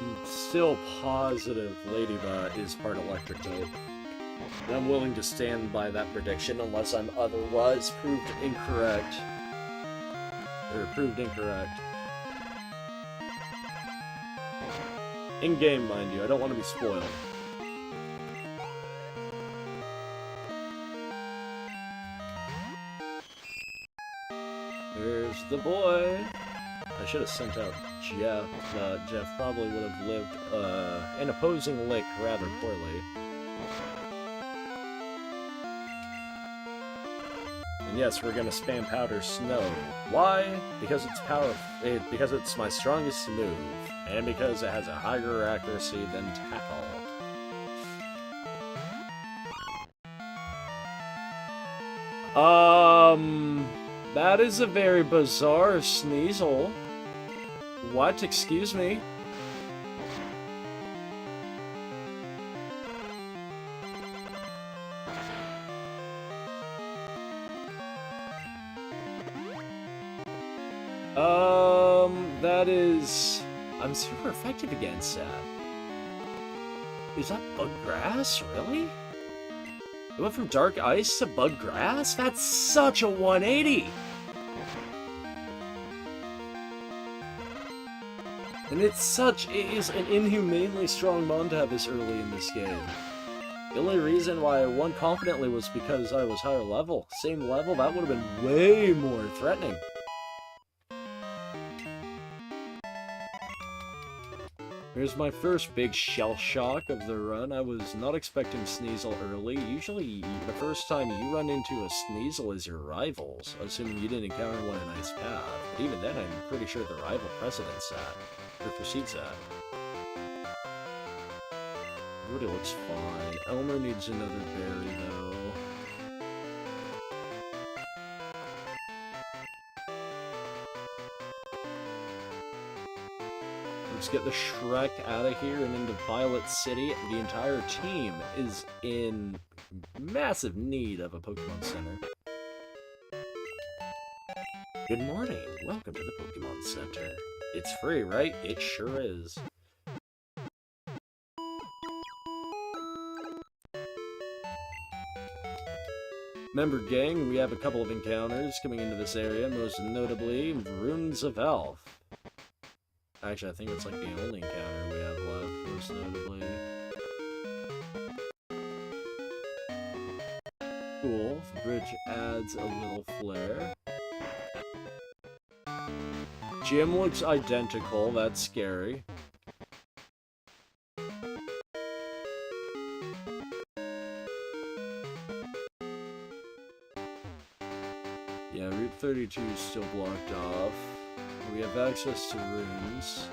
I'm still positive Ladybug is part electric type. And I'm willing to stand by that prediction unless I'm otherwise proved incorrect. Or proved incorrect. In-game, mind you, I don't want to be spoiled. There's the boy! I should have sent out Jeff, but Jeff probably would have lived an opposing lick rather poorly. And yes, we're gonna spam powder snow. Why? Because it's my strongest move, and because it has a higher accuracy than tackle. That is a very bizarre Sneasel. What? Excuse me? That is... I'm super effective against that. Is that bug grass? Really? It went from dark ice to bug grass? That's such a 180! And it is an inhumanely strong mon to have this early in this game. The only reason why I won confidently was because I was higher level. Same level, that would have been way more threatening. Here's my first big shell shock of the run. I was not expecting Sneasel early. Usually, the first time you run into a Sneasel is your rivals, assuming you didn't encounter one in Ice Path. But even then, I'm pretty sure the rival precedes that, or precedes that. Everybody looks fine. Elmer needs another berry, though. Let's get the Shrek out of here and into Violet City. The entire team is in massive need of a Pokemon Center. Good morning. Welcome to the Pokemon Center. It's free, right? It sure is. Remember, gang, we have a couple of encounters coming into this area, most notably Runes of Elf. Actually, I think it's like the only encounter we have left, most notably. Cool. The bridge adds a little flair. Gym looks identical, that's scary. Yeah, Route 32 is still blocked off. We have access to runes.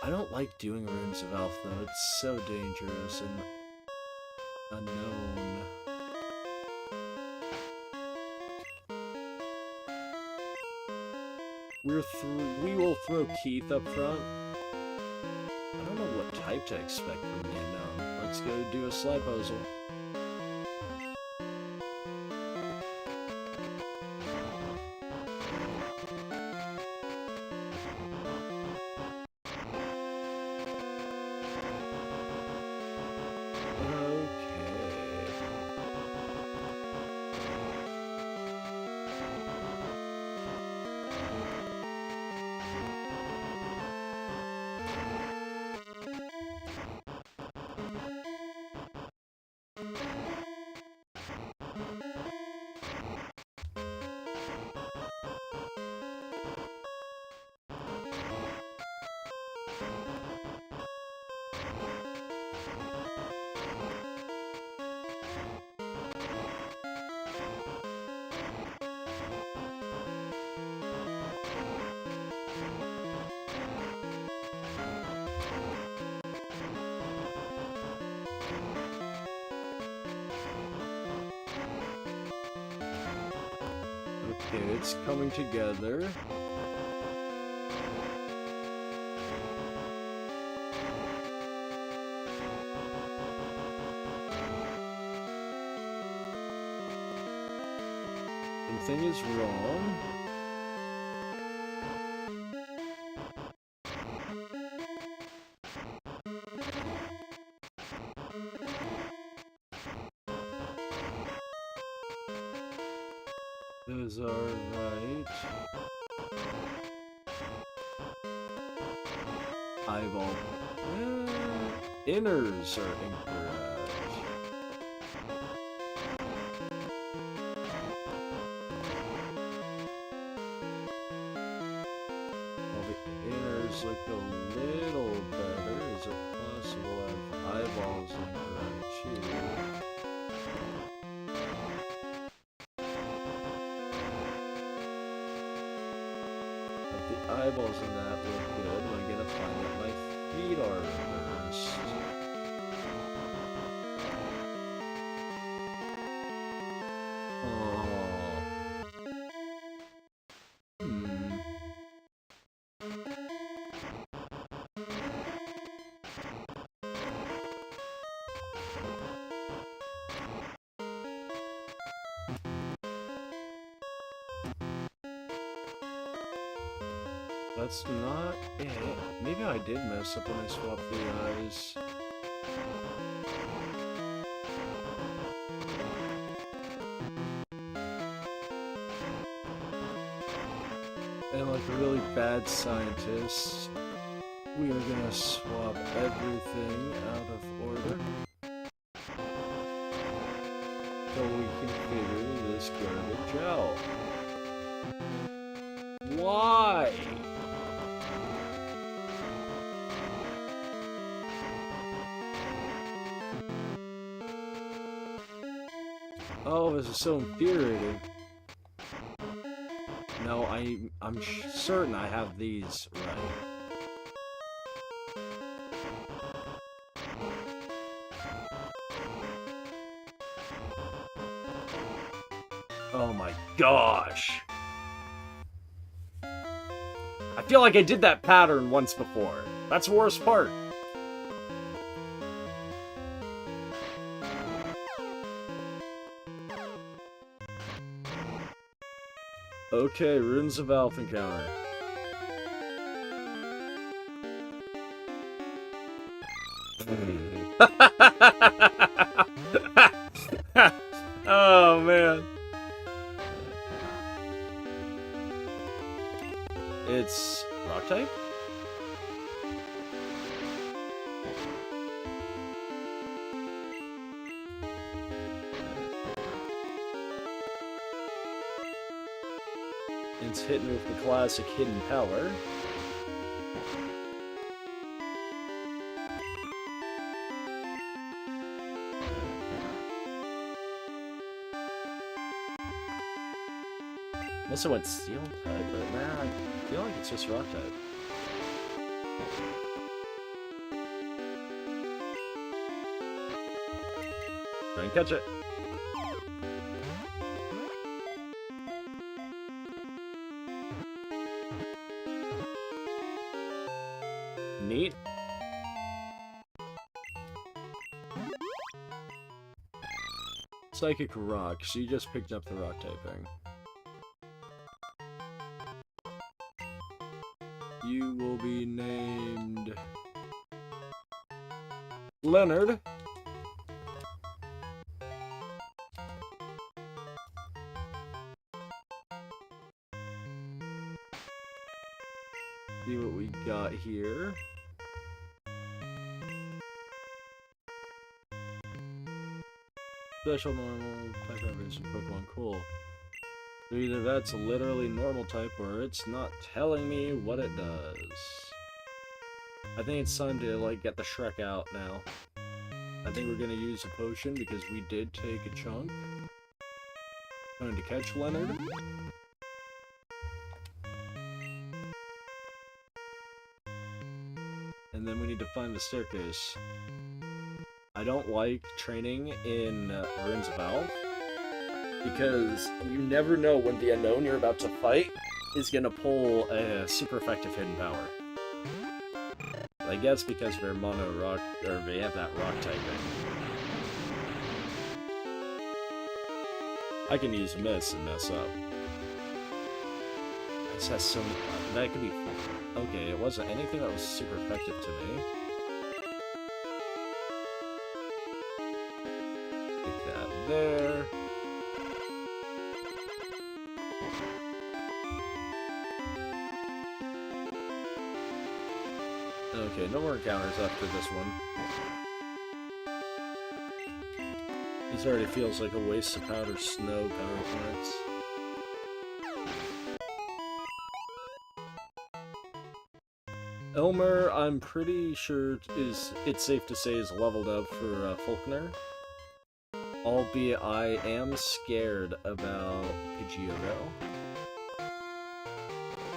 I don't like doing Runes of Elf though, it's so dangerous and unknown. We will throw Keith up front. I don't know what type to expect from him now. Let's go do a slide puzzle. Okay, it's coming together. Something is wrong. Those are right. Eyeball. Inners are incorrect. Well, the inners look a little better. Is it possible that eyeballs incorrect too? The eyeballs in that look good. I'm gonna find that my feet are reversed. That's not it. Maybe I did mess up when I swapped the eyes. And like a really bad scientist, we are gonna swap everything out of order until we can figure this garbage out. Why? Oh, this is so infuriating. No, I'm certain I have these right. Oh my gosh. I feel like I did that pattern once before. That's the worst part. Okay, Runes of Elf encounter. Oh man. It's rock type? It's hitting with the classic hidden power. Unless I went steel type, but nah, I feel like it's just rock type. Try and catch it. Neat. Psychic Rock, so you just picked up the rock typing. You will be named Leonard. See what we got here. Special normal type average Pokemon, cool. So either that's literally normal type or it's not telling me what it does. I think it's time to like get the Shrek out now. I think we're gonna use a potion because we did take a chunk. Trying to catch Leonard. And then we need to find the staircase. I don't like training in Runes of Elf. Because you never know when the unknown you're about to fight is gonna pull a super effective hidden power. I guess because they're mono rock, or they have that rock typing. I can use miss and mess up. This has some. That could be. Okay, it wasn't anything that was super effective to me. Take that there. Okay, no more encounters after this one. This already feels like a waste of powder snow power points. Elmer, I'm pretty sure it's safe to say is leveled up for Faulkner. Albeit I am scared about Pidgeotto.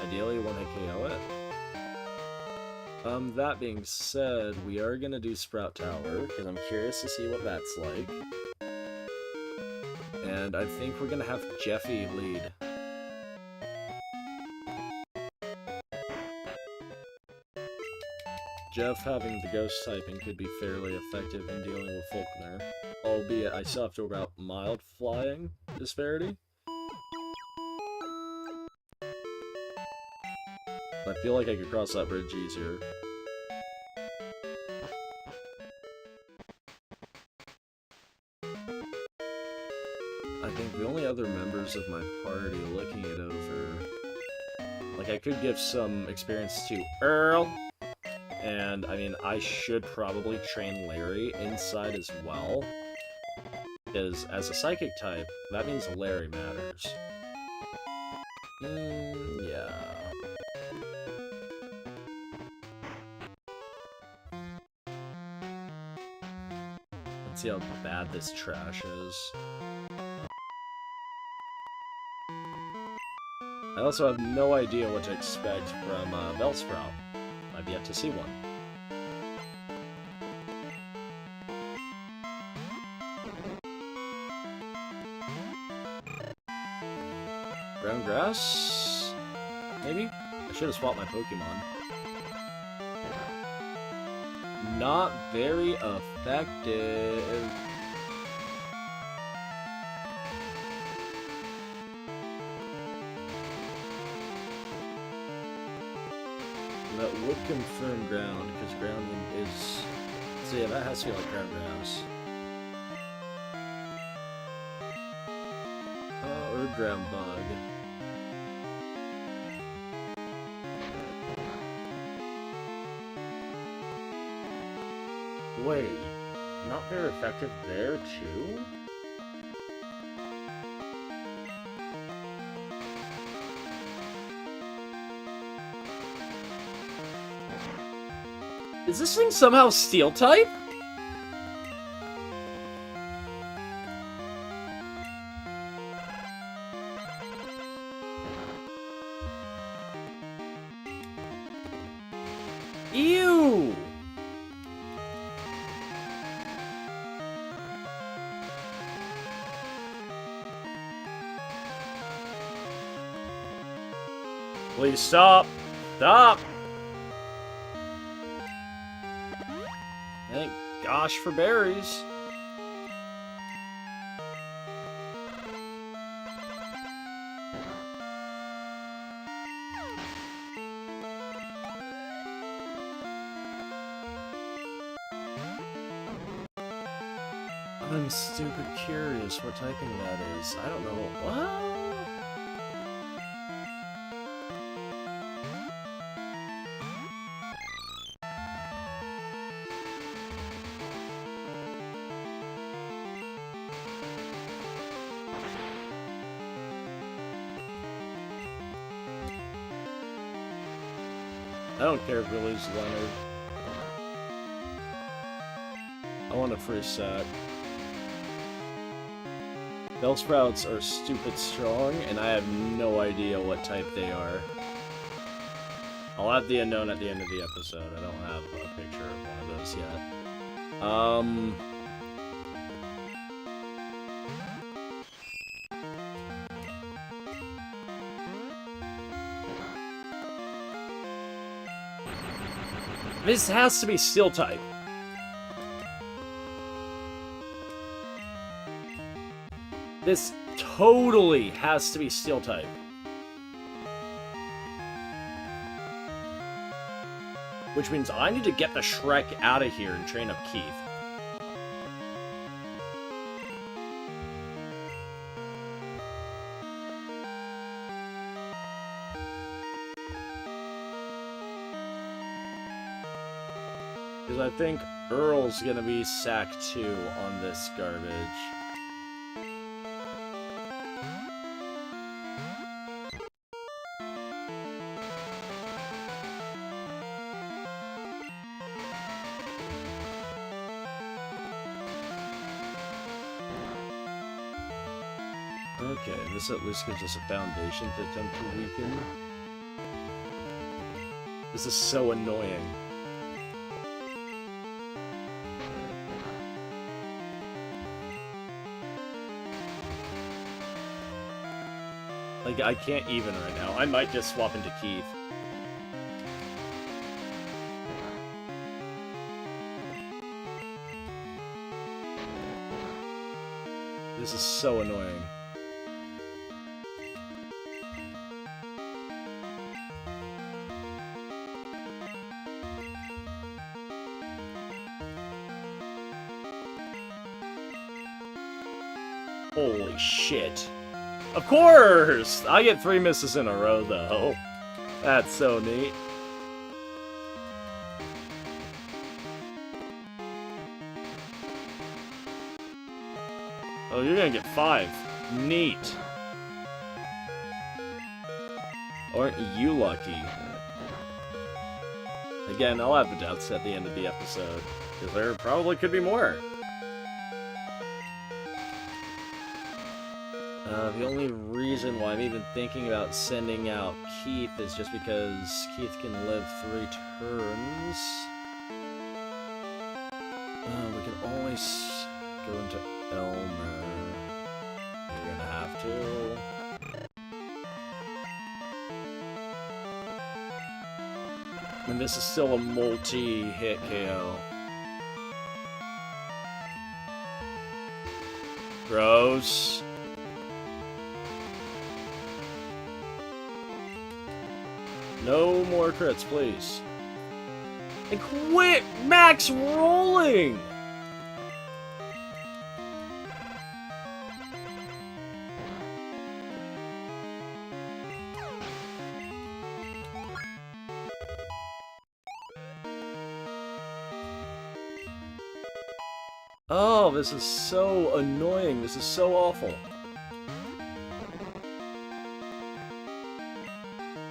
Ideally, want to KO it. That being said, we are gonna do Sprout Tower, because I'm curious to see what that's like. And I think we're gonna have Jeffy lead. Jeff having the ghost typing could be fairly effective in dealing with Faulkner, albeit I still have to worry about mild flying disparity. I feel like I could cross that bridge easier. I think the only other members of my party looking it over... Like, I could give some experience to Earl, and, I mean, I should probably train Larry inside as well, because as a psychic type, that means Larry matters. Yeah... See how bad this trash is. I also have no idea what to expect from Bellsprout. I've yet to see one. Brown grass? Maybe? I should have swapped my Pokemon. Not very effective. That would confirm ground, because ground is... So yeah, that has to be like ground grass. Or ground bug. Wait, not very effective there, too? Is this thing somehow steel type? Ew! Please stop! Stop! Thank gosh for berries. I'm stupid curious what typing that is. I don't know. What? I don't care if we lose Leonard. I want a free set. Bellsprouts are stupid strong, and I have no idea what type they are. I'll have the unknown at the end of the episode. I don't have a picture of one of those yet. This has to be Steel type. This totally has to be Steel type. Which means I need to get the Shrek out of here and train up Keith. Because I think Earl's gonna be sack 2 on this garbage. Okay, this at least gives us a foundation to attempt to weaken. This is so annoying. Like, I can't even right now. I might just swap into Keith. This is so annoying. Holy shit. Of course! I get 3 misses in a row, though. That's so neat. Oh, you're gonna get 5. Neat. Aren't you lucky? Again, I'll have the deaths at the end of the episode, because there probably could be more. The only reason why I'm even thinking about sending out Keith is just because Keith can live 3 turns. We can always go into Elmer. You're gonna have to. And this is still a multi-hit KO. Gross. No more crits, please. And quit max rolling! Oh, this is so annoying. This is so awful.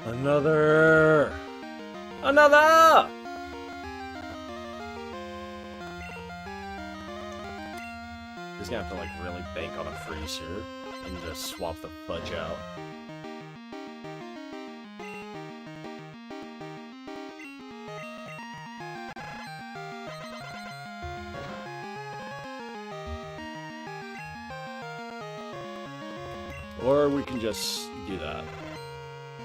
Another! Another! He's gonna have to, like, really bank on a freeze here and just swap the fudge out. Or we can just do that.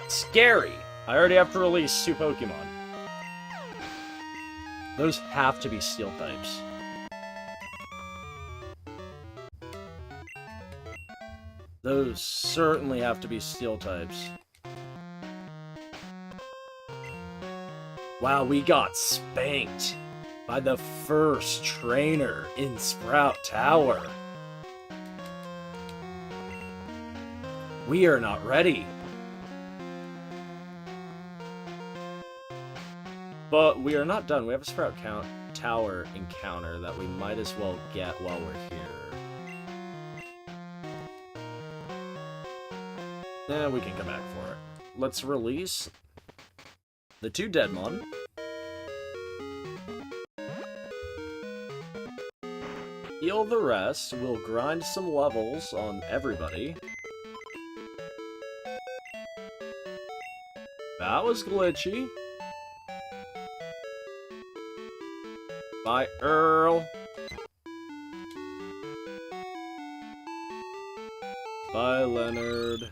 Scary! I already have to release 2 Pokemon. Those have to be Steel types. Those certainly have to be Steel types. Wow, we got spanked by the first trainer in Sprout Tower. We are not ready. But we are not done. We have a Sprout Tower encounter that we might as well get while we're here. We can come back for it. Let's release the 2 Deadmon. Heal the rest. We'll grind some levels on everybody. That was glitchy. Bye, Earl. Bye, Leonard.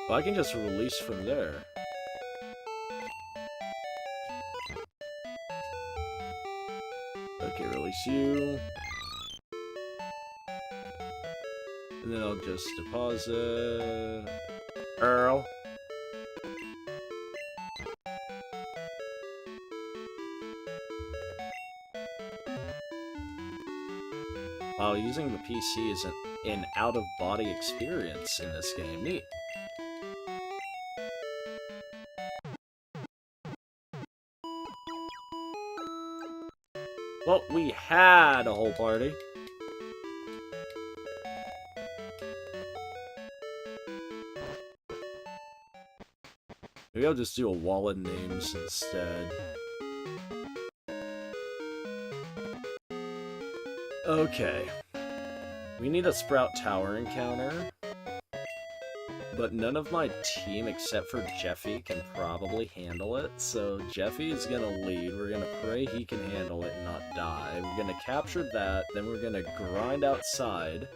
Well, I can just release from there. Place you. And then I'll just deposit... Earl. Wow, using the PC is an out-of-body experience in this game. Neat. Well, we had a whole party. Maybe I'll just do a wall of names instead. Okay. We need a Sprout Tower encounter. But none of my team, except for Jeffy, can probably handle it. So Jeffy is gonna lead. We're gonna pray he can handle it and not die. We're gonna capture that. Then we're gonna grind outside.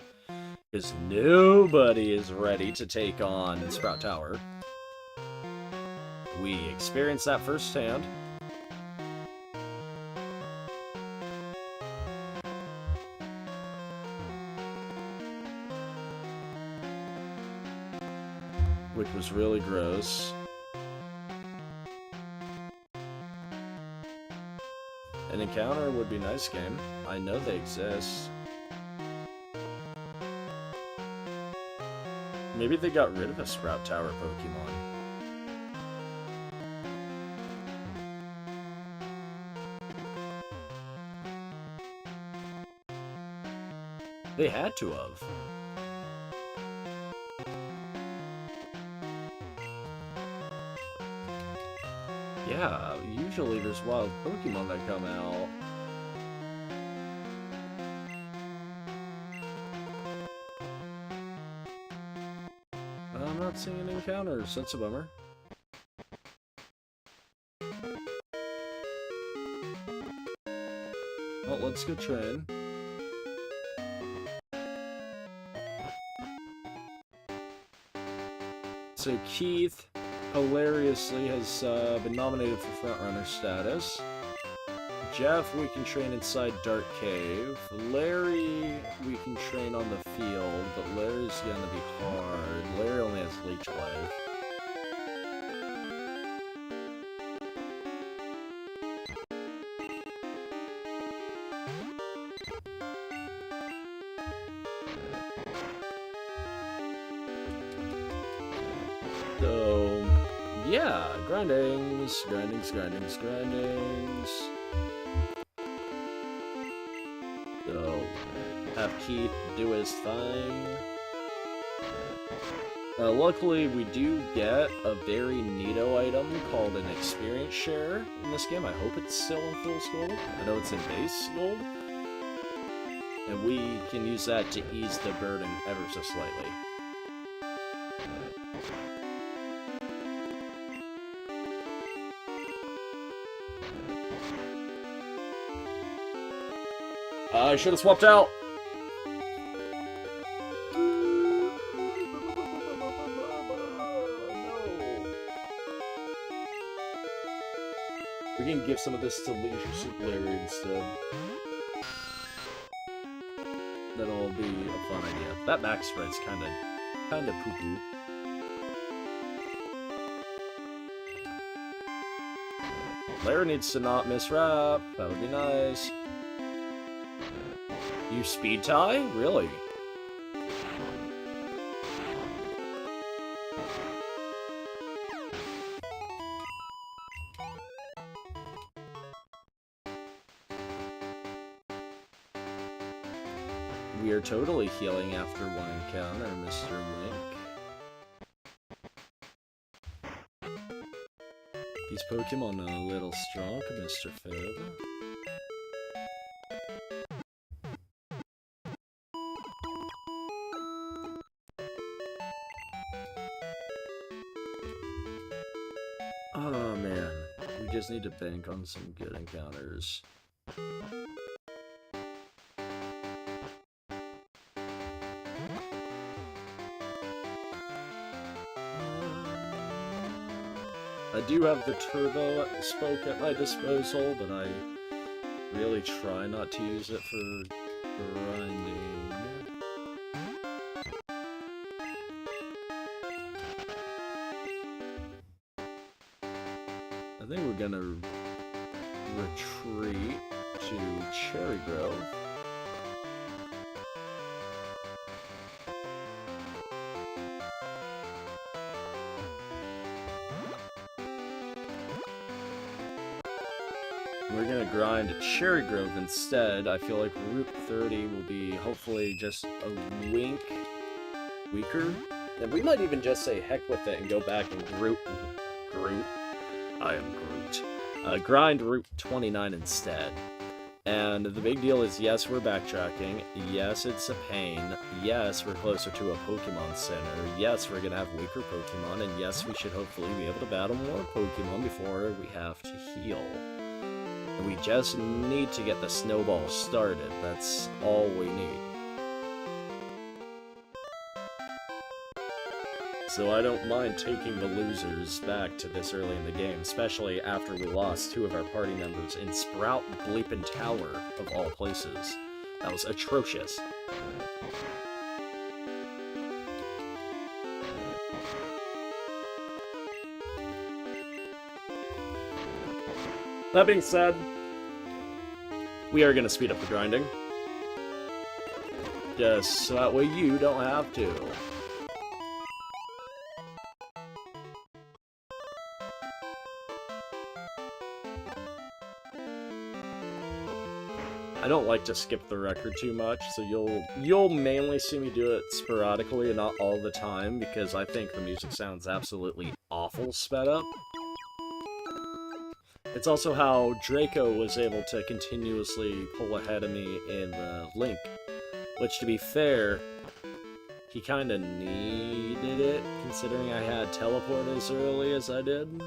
Because nobody is ready to take on Sprout Tower. We experienced that firsthand. Which was really gross. An encounter would be nice, game. I know they exist. Maybe they got rid of a Sprout Tower Pokemon. They had to have. Yeah, usually there's wild Pokemon that come out. I'm not seeing any encounters, that's a bummer. Well, let's go train. So Keith, hilariously, has been nominated for frontrunner status. Jeff, we can train inside Dark Cave. Larry, we can train on the field, but Larry's gonna be hard. Larry only has Leech Life. So, yeah, grindings. So, have Keith do his thing. Luckily, we do get a very neato item called an experience share in this game. I hope it's still in Fools Gold. I know it's in base gold. And we can use that to ease the burden ever so slightly. I should have swapped out. We can give some of this to Leisure Suit Larry instead. That'll be a fun idea. That max spread's kinda poo-poo. Larry needs to not miss wrap. That would be nice. You speed tie? Really? We are totally healing after one encounter, Mr. Link. These Pokemon are a little strong, Mr. Fib. Oh man, we just need to bank on some good encounters. I do have the Turbo Spoke at my disposal, but I Really try not to use it for grinding. I think we're gonna retreat to Cherry Grove. We're gonna grind Cherry Grove instead. I feel like Route 30 will be hopefully just a wink weaker. And we might even just say heck with it and go back and Groot. I am Groot. Grind Route 29 instead. And the big deal is, yes, we're backtracking. Yes, it's a pain. Yes, we're closer to a Pokemon Center. Yes, we're gonna have weaker Pokemon. And yes, we should hopefully be able to battle more Pokemon before we have to heal. We just need to get the snowball started. That's all we need. So I don't mind taking the losers back to this early in the game, especially after we lost 2 of our party members in Sprout Bleepin' Tower, of all places. That was atrocious. That being said, we are going to speed up the grinding. Just so that way you don't have to. I don't like to skip the record too much, so you'll mainly see me do it sporadically and not all the time, because I think the music sounds absolutely awful sped up. It's also how Draco was able to continuously pull ahead of me in Link, which, to be fair, he kind of needed it, considering I had teleport as early as I did.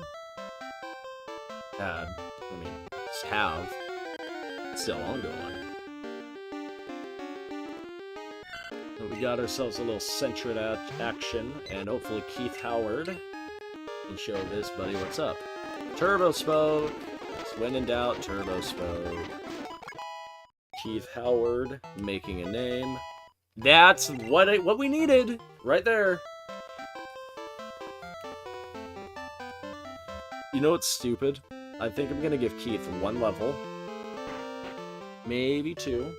Just have. It's still ongoing. So we got ourselves a little centered action, and hopefully Keith Howard can show this buddy what's up. Turbo Spoke! When in doubt, Turbo Spoke. Keith Howard making a name. That's what we needed! Right there! You know what's stupid? I think I'm gonna give Keith 1 level. Maybe 2.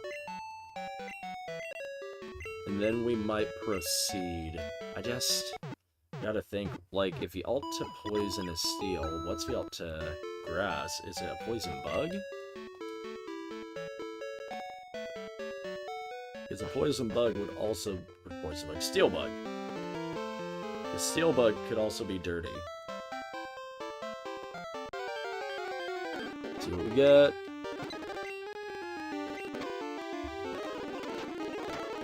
And then we might proceed. I just gotta think, like, if he ult to Poison is Steel, what's the ult to Grass? Is it a Poison Bug? Because a Poison Bug would also... Poison Bug. Steel Bug. The Steel Bug could also be dirty. See what we get.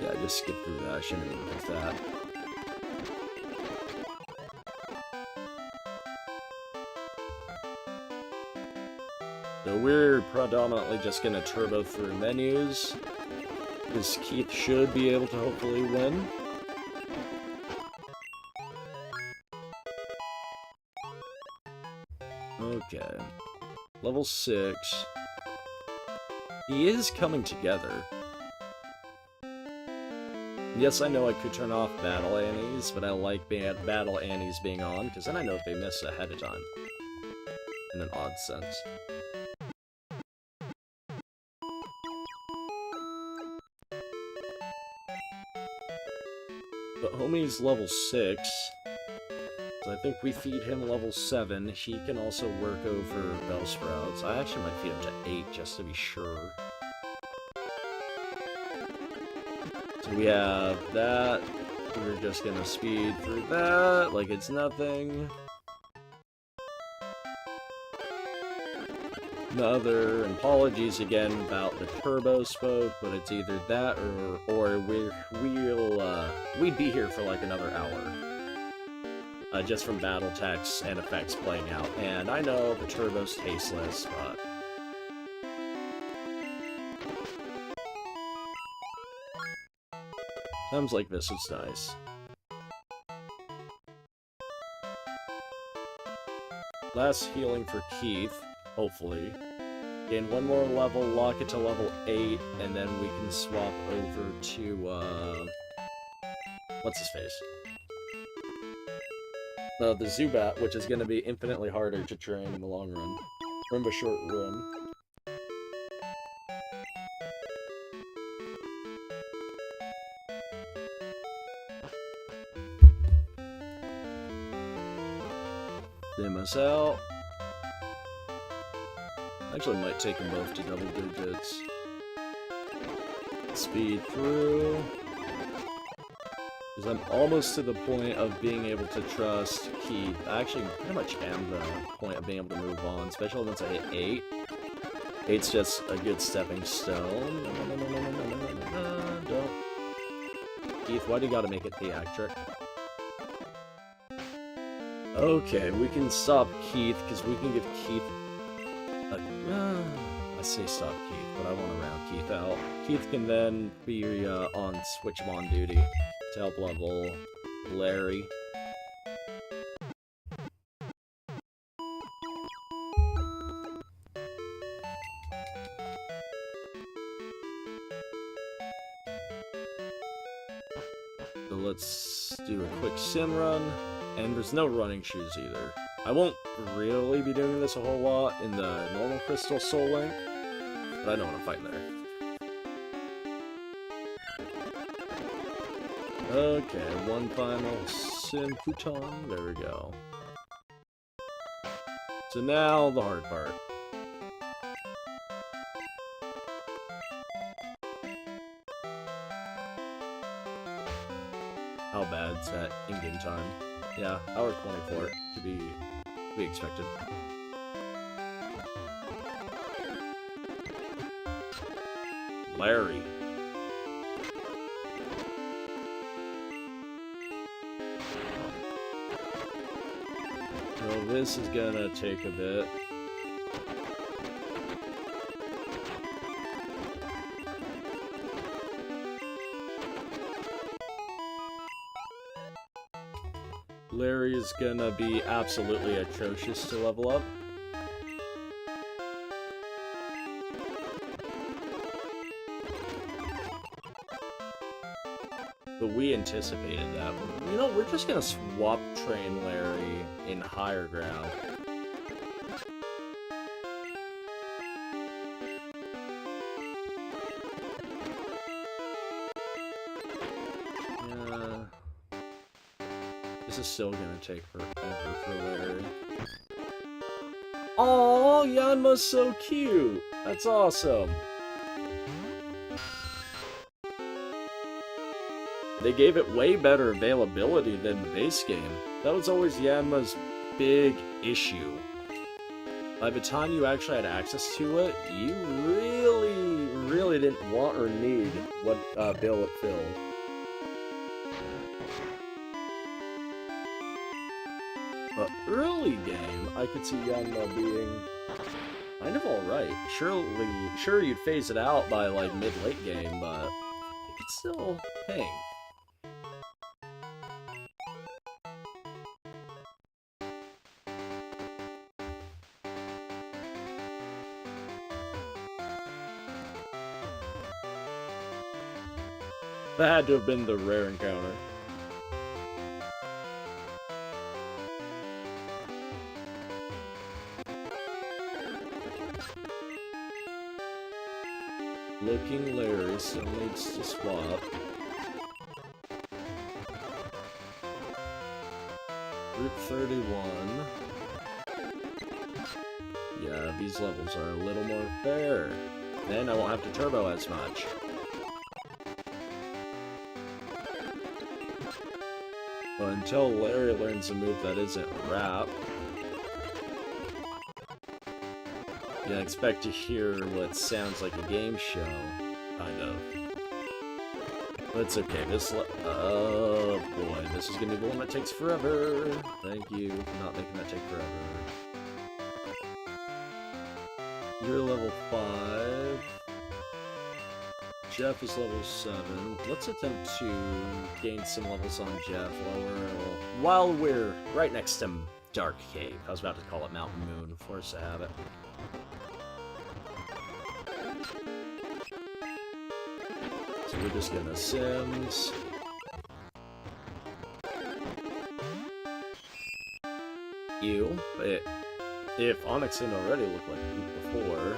Yeah, I just skipped through that. I shouldn't have moved that. So we're predominantly just going to turbo through menus, because Keith should be able to hopefully win. Okay. Level 6. He is coming together. Yes, I know I could turn off Battle Annies, but I like Battle Annies being on, because then I know if they miss ahead of time. In an odd sense. But homie's level 6, so I think we feed him level 7. He can also work over Bellsprouts. I actually might feed him to 8 just to be sure. So we have that. We're just gonna speed through that like it's nothing. Another apologies again about the Turbo Spoke, but it's either that or we'd be here for like another hour. Just from battle text and effects playing out. And I know the Turbo's tasteless, but times like this is nice. Last healing for Keith, hopefully. Gain one more level, lock it to level 8, and then we can swap over to, what's his face? The Zubat, which is going to be infinitely harder to train in the long run. Remember short run. Dim us out. Actually, might take them both to double digits. Speed through. Because I'm almost to the point of being able to trust Keith. I actually pretty much am the point of being able to move on, especially once I hit 8. 8's just a good stepping stone. Don't. Keith, why do you gotta make it theatric? Okay, we can stop Keith, because we can give Keith a... I say stop Keith, but I want to round Keith out. Keith can then be on switch him on duty to help level Larry. So let's do a quick sim run. And there's no running shoes either. I won't really be doing this a whole lot in the normal Crystal Soul Link, but I know what I'm fighting there. Okay, one final Simputon. There we go. So now the hard part. How bad's that in-game time? Yeah, hour 24 to be expected. Larry. Well, this is gonna take a bit. Larry is gonna be absolutely atrocious to level up. But we anticipated that. You know, we're just gonna swap train Larry in higher ground. This is still gonna take forever for Larry. Aww, Yanma's so cute! That's awesome! They gave it way better availability than the base game. That was always Yanma's big issue. By the time you actually had access to it, you really didn't want or need what bill it filled. But early game, I could see Yanma being kind of alright. Sure you'd phase it out by like mid-late game, but it could still hang. That had to have been the rare encounter. Looking Larry still needs to swap. Group 31. Yeah, these levels are a little more fair. Then I won't have to turbo as much. But until Larry learns a move that isn't Wrap, you can expect to hear what sounds like a game show, kind of. But it's okay, oh boy, this is gonna be the one that takes forever. Thank you for not making that take forever. You're level 5. Jeff is level 7. Let's attempt to gain some levels on Jeff while we're right next to Dark Cave. I was about to call it Mountain Moon, force of habit. So we're just gonna Sims. You. If Onyx didn't already look like poop before.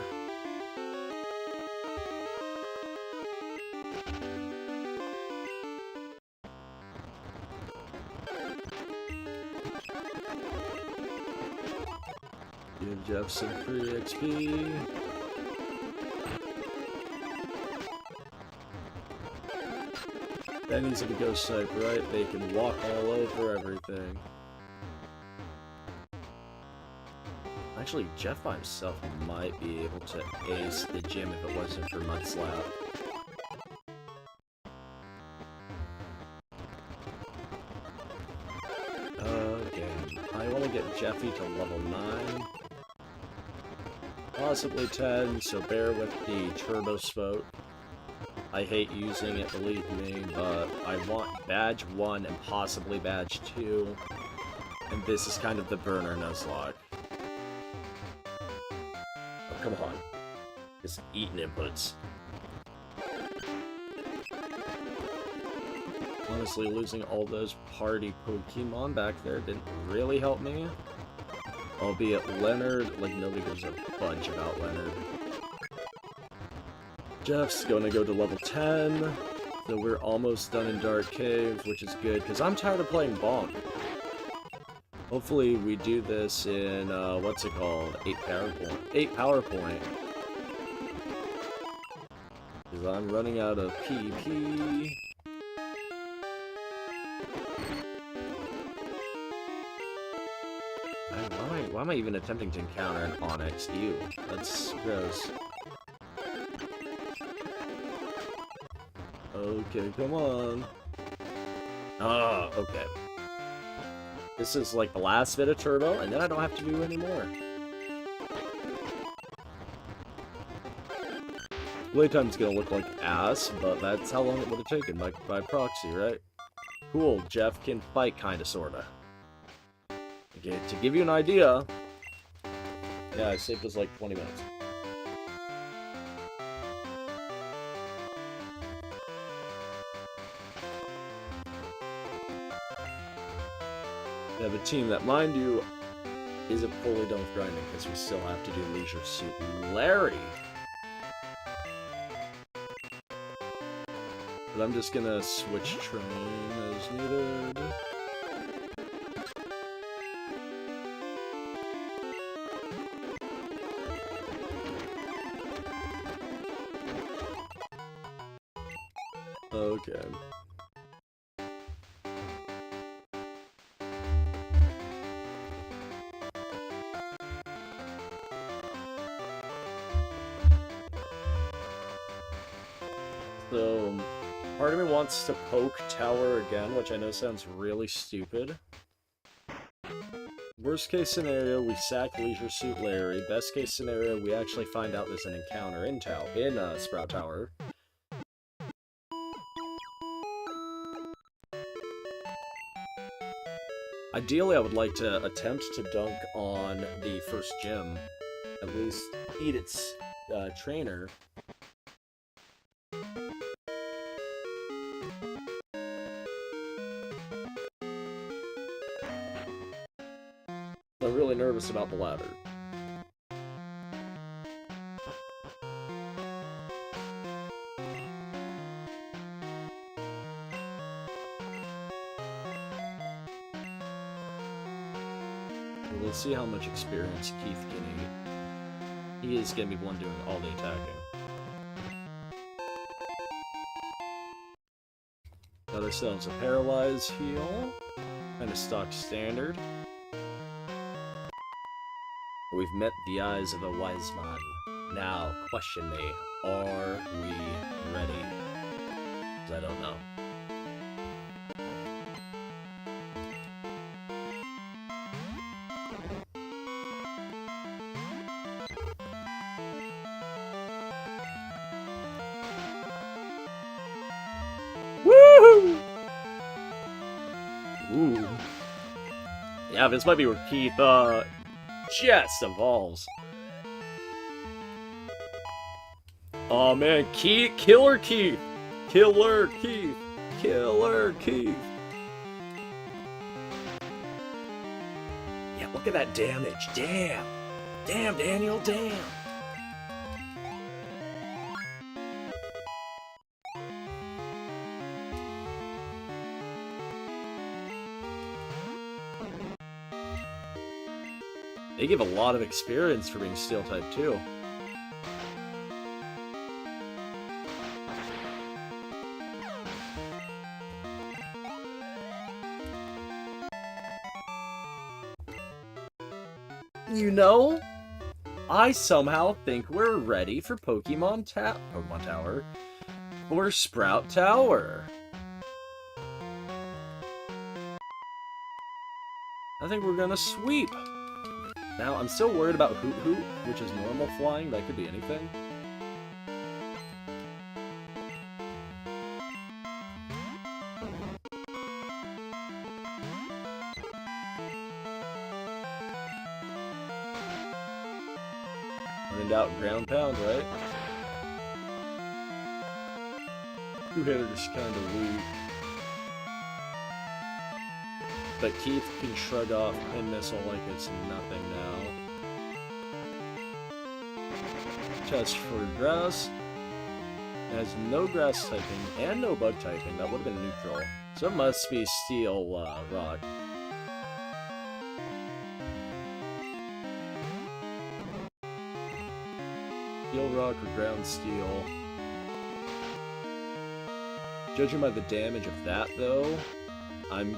Give Jeff some free XP. That needs to be ghost type, right? They can walk all over everything. Actually, Jeff by himself might be able to ace the gym if it wasn't for Mudslap. Okay, I want to get Jeffy to level 9. Possibly 10, so bear with the Turbo Spout. I hate using it, believe me, but I want Badge 1 and possibly Badge 2. And this is kind of the burner Nuzlocke. Oh, come on. Just eating inputs. Honestly, losing all those party Pokemon back there didn't really help me. Albeit Leonard, like, nobody gives a fudge about Leonard. Jeff's going to go to level 10, so we're almost done in Dark Cave, which is good, because I'm tired of playing Bonk. Hopefully we do this in, what's it called? 8 PowerPoint. Because I'm running out of PP. Why am I even attempting to encounter an Onyx? Ew, that's gross. Okay, come on. Ah, okay. This is like the last bit of turbo, and then I don't have to do any more. Playtime's gonna look like ass, but that's how long it would have taken by proxy, right? Cool, Jeff can fight kinda sorta. Okay, to give you an idea, yeah, I saved us like 20 minutes. We have a team that, mind you, isn't fully done with grinding because we still have to do Leisure Suit Larry. But I'm just gonna switch train as needed. Okay. So, part of me wants to poke Tower again, which I know sounds really stupid. Worst case scenario, we sack Leisure Suit Larry. Best case scenario, we actually find out there's an encounter in Sprout Tower. Ideally, I would like to attempt to dunk on the first gym. At least eat its trainer. I'm really nervous about the ladder. Let's see how much experience Keith can eat. He is going to be one doing all the attacking. Got ourselves a Paralyze heal. Kind of stock standard. We've met the eyes of a wise man. Now, question me, are we ready? 'Cause I don't know. Woo! Ooh. Yeah, this might be where Keith, just evolves. Oh man, Killer Keith! Killer Keith! Killer Keith! Yeah, look at that damage. Damn! Damn, Daniel, damn! They give a lot of experience for being Steel type too. You know, I somehow think we're ready for Pokemon Tower or Sprout Tower. I think we're gonna sweep. Now, I'm still worried about Hoot Hoot, which is normal flying. That could be anything. When in doubt, ground pound, right? Two-hitter's kind of weak. But Keith can shrug off Pin Missile like it's nothing now. Test for grass. It has no grass typing and no bug typing. That would have been neutral. So it must be Steel Rock. Steel Rock or Ground Steel. Judging by the damage of that, though, I'm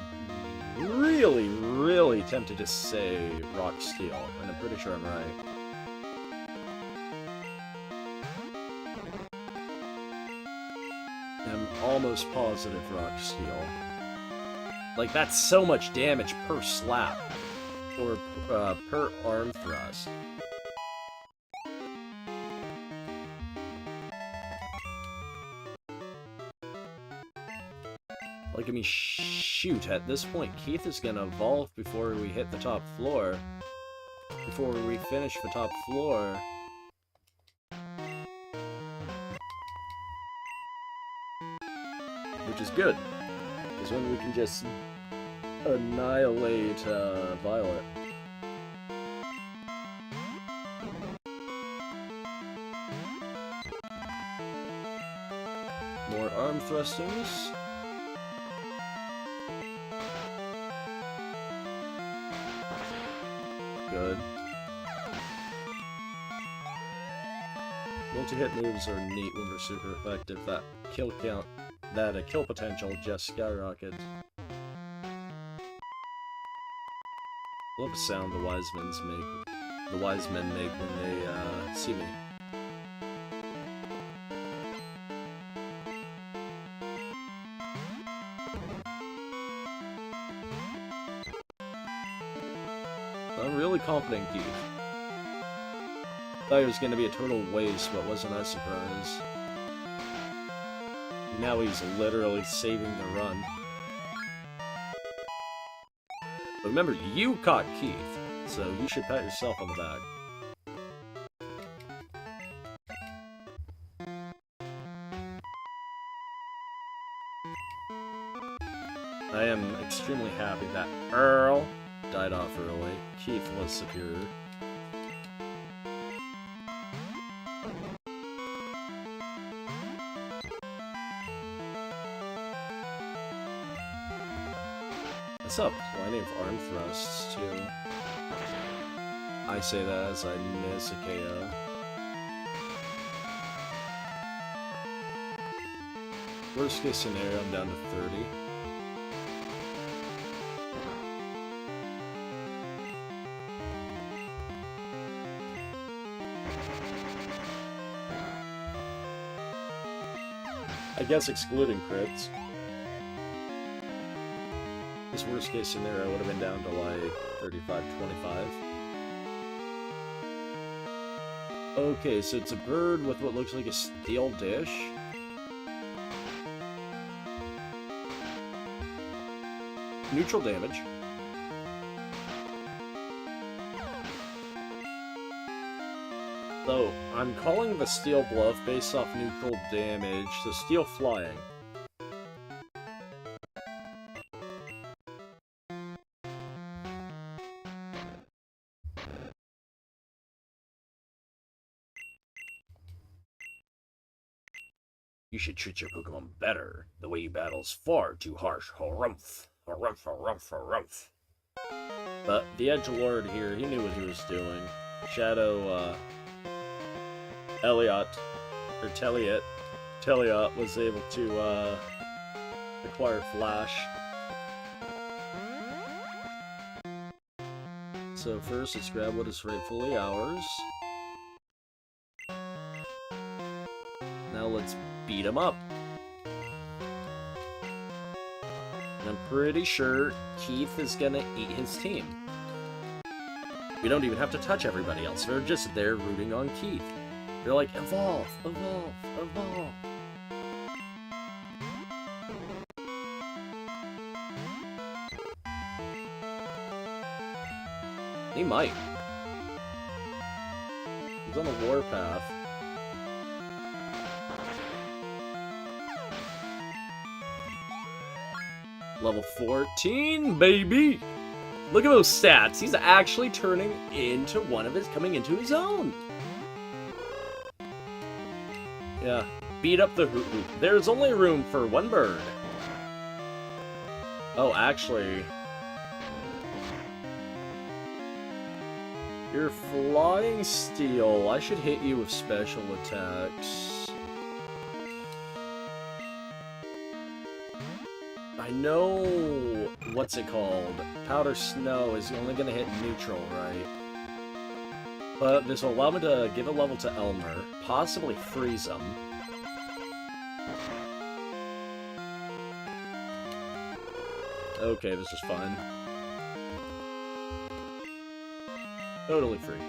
really tempted to say Rock Steel, and I'm pretty sure I'm right. I'm almost positive Rock Steel. Like, that's so much damage per slap, or per arm thrust. Like, I mean, shoot, at this point, Keith is gonna evolve before we hit the top floor. Before we finish the top floor. Which is good, because then we can just annihilate Violet. More arm thrustings. Good. Multi-hit moves are neat when they're super effective. That kill count, that kill potential just skyrockets. I love the sound the wise men make when they see me. I'm really confident, Keith. Thought it was going to be a total waste, but wasn't I surprised? Now he's literally saving the run. But remember, you caught Keith, so you should pat yourself on the back. I am extremely happy that Earl died off early. Keith was superior. I saw plenty of arm thrusts, too. I say that as I miss a KO. Worst case scenario, I'm down to 30. I guess excluding crits. This worst case scenario would have been down to like 35-25. Okay, so it's a bird with what looks like a steel dish. Neutral damage. So, I'm calling the steel bluff based off neutral damage, so steel flying. You should treat your Pokemon better. The way you battle is far too harsh. Harumph. Harumph, harumph, harumph. But the Edgelord here, he knew what he was doing. Shadow, Teliot was able to, acquire Flash. So first, let's grab what is rightfully ours. Now let's beat him up. And I'm pretty sure Keith is gonna eat his team. We don't even have to touch everybody else. They're just there rooting on Keith. They're like, evolve, evolve, evolve. He might. He's on the warpath. Level 14, baby! Look at those stats. He's actually turning into one of his, coming into his own. Yeah, beat up the Hoot Hoot. There's only room for one bird. Oh, actually... You're flying steel. I should hit you with special attacks. I know... what's it called? Powder Snow is only going to hit neutral, right? But this will allow me to give a level to Elmer, possibly freeze him. Okay, this is fun. Totally free.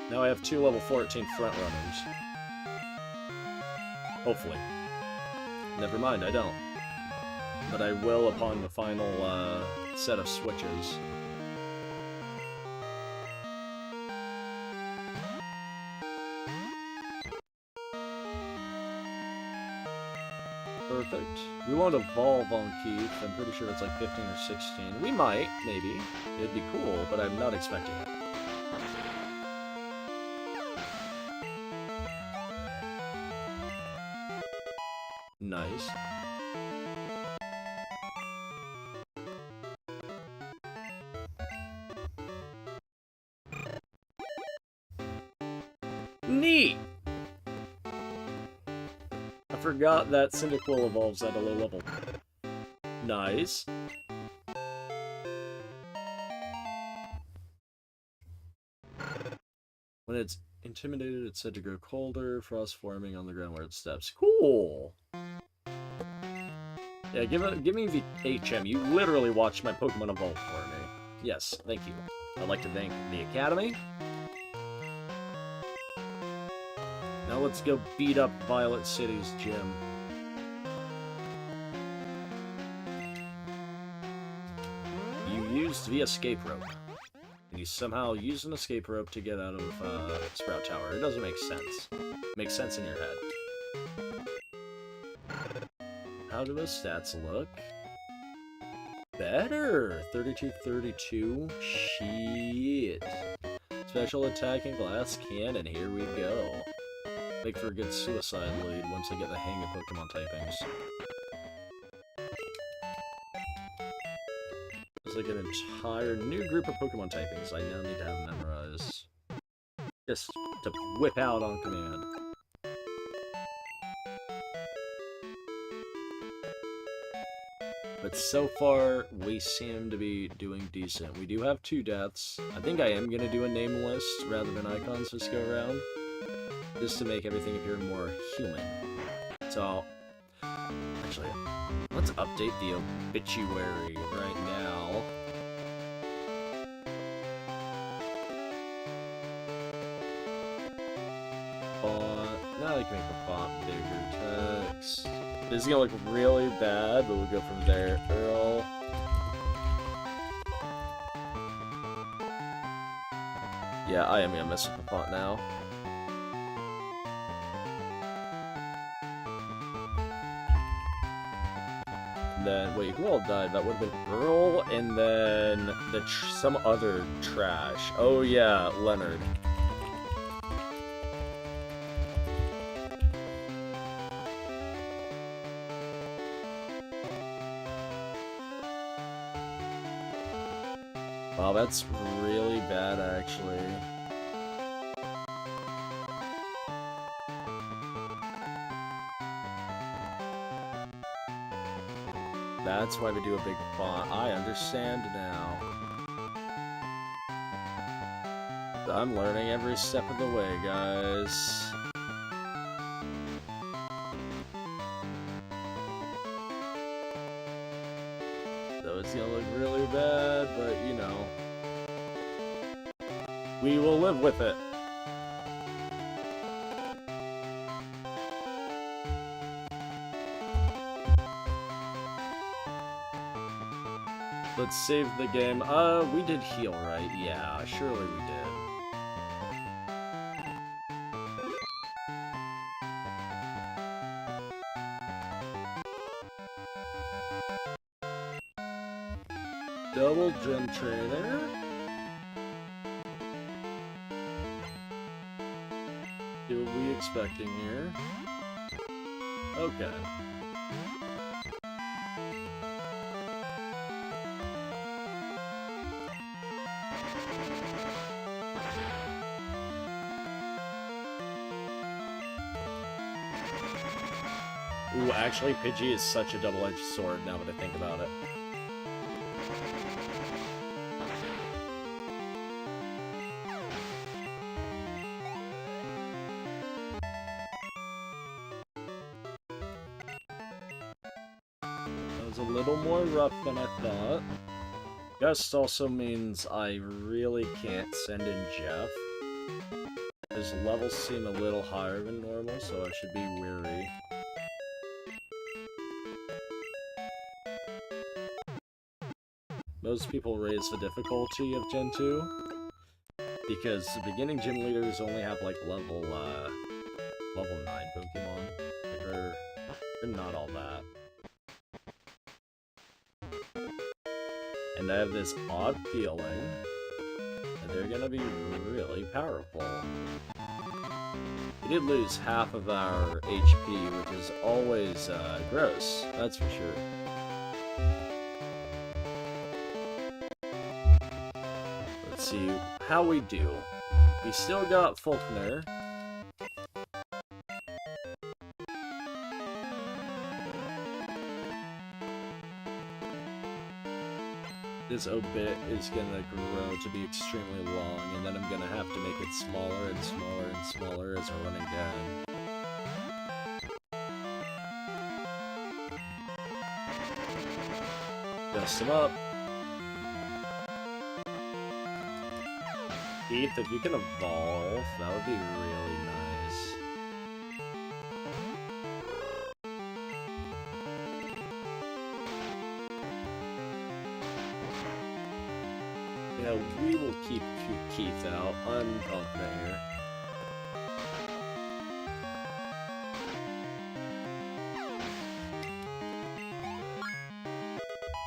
Now I have 2 level 14 front runners. Hopefully. Never mind, I don't. But I will upon the final set of switches. Perfect. We won't evolve on Keith. I'm pretty sure it's like 15 or 16. We might, maybe. It'd be cool, but I'm not expecting it. Nice. Neat! I forgot that Cyndaquil evolves at a low level. Nice. When it's intimidated, it's said to grow colder, frost forming on the ground where it steps. Cool! Yeah, give me the HM. You literally watched my Pokemon evolve for me. Yes, thank you. I'd like to thank the Academy. Now let's go beat up Violet City's gym. You used the escape rope. And you somehow used an escape rope to get out of Sprout Tower. It doesn't make sense. It makes sense in your head. How do those stats look? Better! 32-32. Shit. Special attacking glass cannon. Here we go. Make for a good suicide lead once I get the hang of Pokemon typings. There's like an entire new group of Pokemon typings I now need to have memorized. Just to whip out on command. But so far, we seem to be doing decent. We do have 2 deaths. I think I am going to do a name list rather than icons this go around. Just to make everything appear more human. So, actually, let's update the obituary right now. Now I can make a font bigger text. This is gonna look really bad, but we'll go from there. Earl. Yeah, I am gonna mess with the font now. Then, wait, who all died? That would have been Earl, and then some other trash. Oh yeah, Leonard. Wow, that's really bad, actually. That's why we do a big font. I understand now. I'm learning every step of the way, guys. So it's gonna look really bad, but you know. We will live with it. Let's save the game. We did heal, right? Yeah, surely we did. Double gym trainer. See what we expecting here. Okay. Ooh, actually, Pidgey is such a double-edged sword now that I think about it. That was a little more rough than I thought. Gust also means I really can't send in Jeff. His levels seem a little higher than normal, so I should be wary. Most people raise the difficulty of Gen 2 because the beginning gym leaders only have like level 9 Pokemon. They're not all that. And I have this odd feeling that they're gonna be really powerful. We did lose half of our HP, which is always gross, that's for sure. Let's see how we do. We still got Faulkner. This obit is gonna grow to be extremely long, and then I'm gonna have to make it smaller and smaller and smaller as we're running down. Dust him up. Keith, if you can evolve, that would be really nice. Yeah, we will keep Keith out. I'm confident here.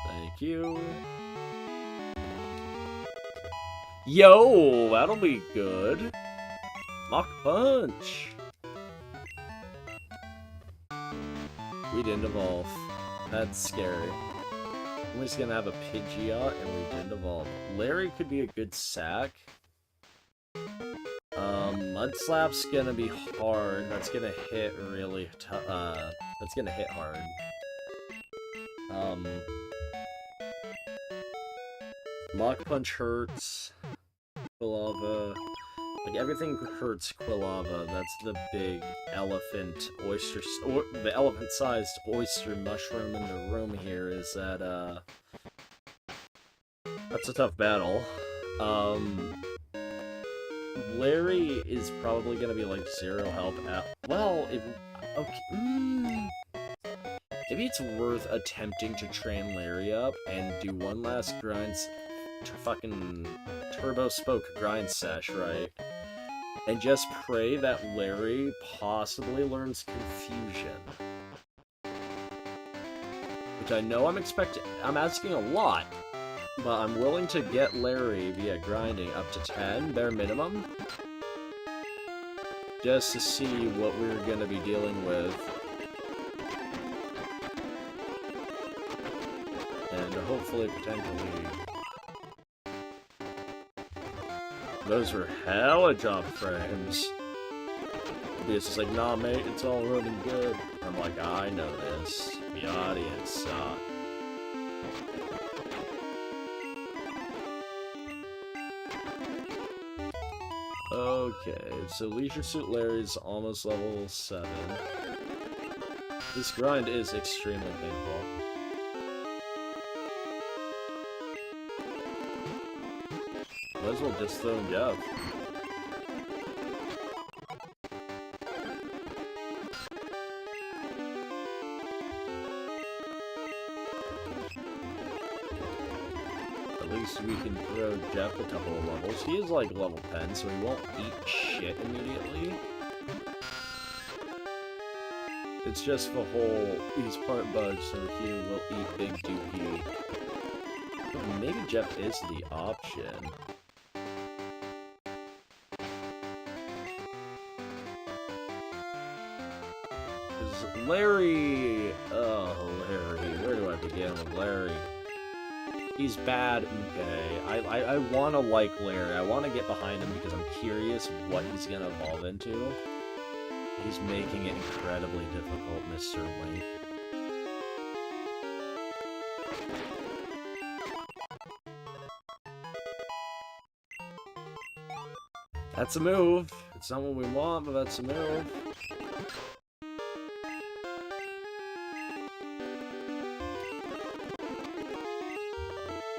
Thank you. Yo, that'll be good. Mach Punch. We didn't evolve. That's scary. We're just gonna have a Pidgeot, and we didn't evolve. Larry could be a good sack. Mud Slap's gonna be hard. That's gonna hit really that's gonna hit hard. Mach Punch hurts. Quilava. Like, everything hurts Quilava. That's the big elephant oyster... the elephant-sized oyster mushroom in the room here is that, that's a tough battle. Larry is probably gonna be, like, zero health at... Well, if... Okay, maybe it's worth attempting to train Larry up and do one last grind fucking Turbo Spoke grind sesh, right? And just pray that Larry possibly learns Confusion. Which I know I'm asking a lot, but I'm willing to get Larry via grinding up to 10, bare minimum. Just to see what we're gonna be dealing with. And hopefully, potentially... Those were hella job frames. It's just like, nah mate, it's all running good. I'm like, I know this. The audience sucks. Okay, so Leisure Suit Larry's almost level 7. This grind is extremely painful. Might as well just throw him Jeff. At least we can throw Jeff a couple of levels. He is like level 10, so he won't eat shit immediately. It's just the whole, he's part bug, so he will eat big dookie. Maybe Jeff is the option. Larry... Oh, Larry. Where do I begin with Larry? He's bad, okay. I want to like Larry. I want to get behind him because I'm curious what he's going to evolve into. He's making it incredibly difficult, Mr. Link. That's a move. It's not what we want, but that's a move.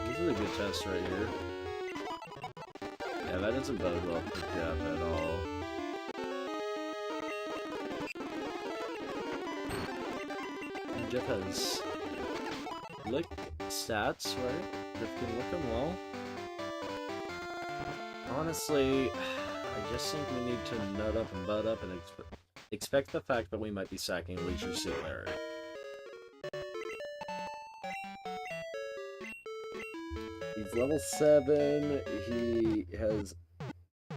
This is a good test right here. Yeah, that doesn't bode well for Jeff at all. And Jeff has lick stats, right? Jeff can lick them well. Honestly, I just think we need to nut up and butt up and expect the fact that we might be sacking Leisure Suit Larry. He's level 7, he has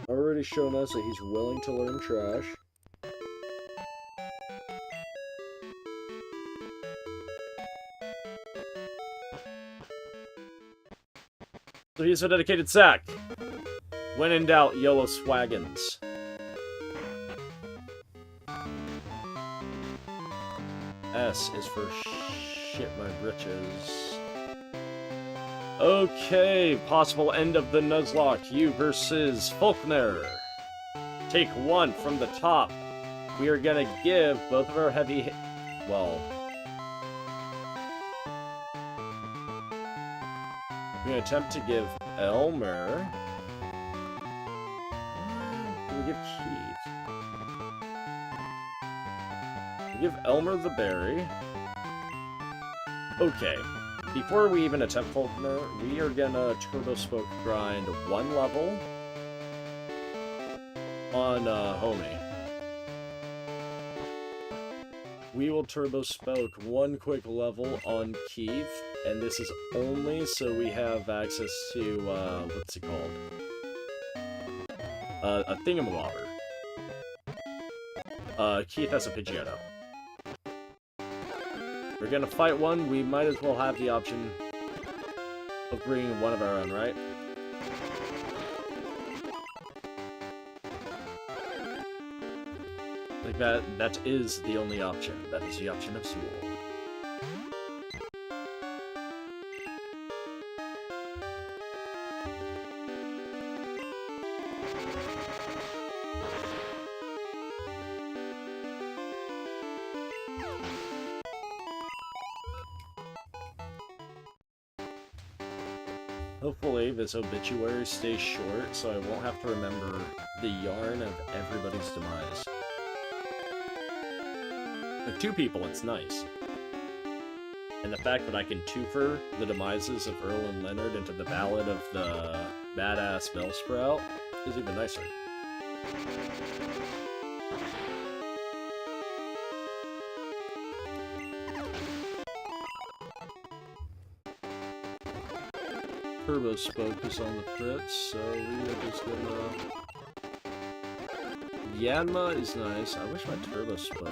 already shown us that he's willing to learn Trash. So he's a dedicated sack. When in doubt, YOLO Swaggins. S is for shit my britches. Okay, possible end of the Nuzlocke. You versus Faulkner. Take one from the top. We are gonna give both of our heavy well... we're gonna attempt to give Elmer... we give Keith? We give Elmer the berry. Okay. Before we even attempt Faulkner, we are gonna Turbo Spoke grind 1 level on Homie. We will Turbo Spoke 1 quick level on Keith, and this is only so we have access to, what's it called? A thingamabobber. Keith has a Pidgeotto. We're gonna fight one, we might as well have the option of bringing one of our own, right? Like that is the only option. That is the option of Soul. Hopefully this obituary stays short, so I won't have to remember the yarn of everybody's demise. With 2 people, it's nice. And the fact that I can twofer the demises of Earl and Leonard into the Ballad of the Badass Bellsprout is even nicer. Turbo Spoke is on the fritz, so we are just gonna... Yanma is nice. I wish my Turbo Spoke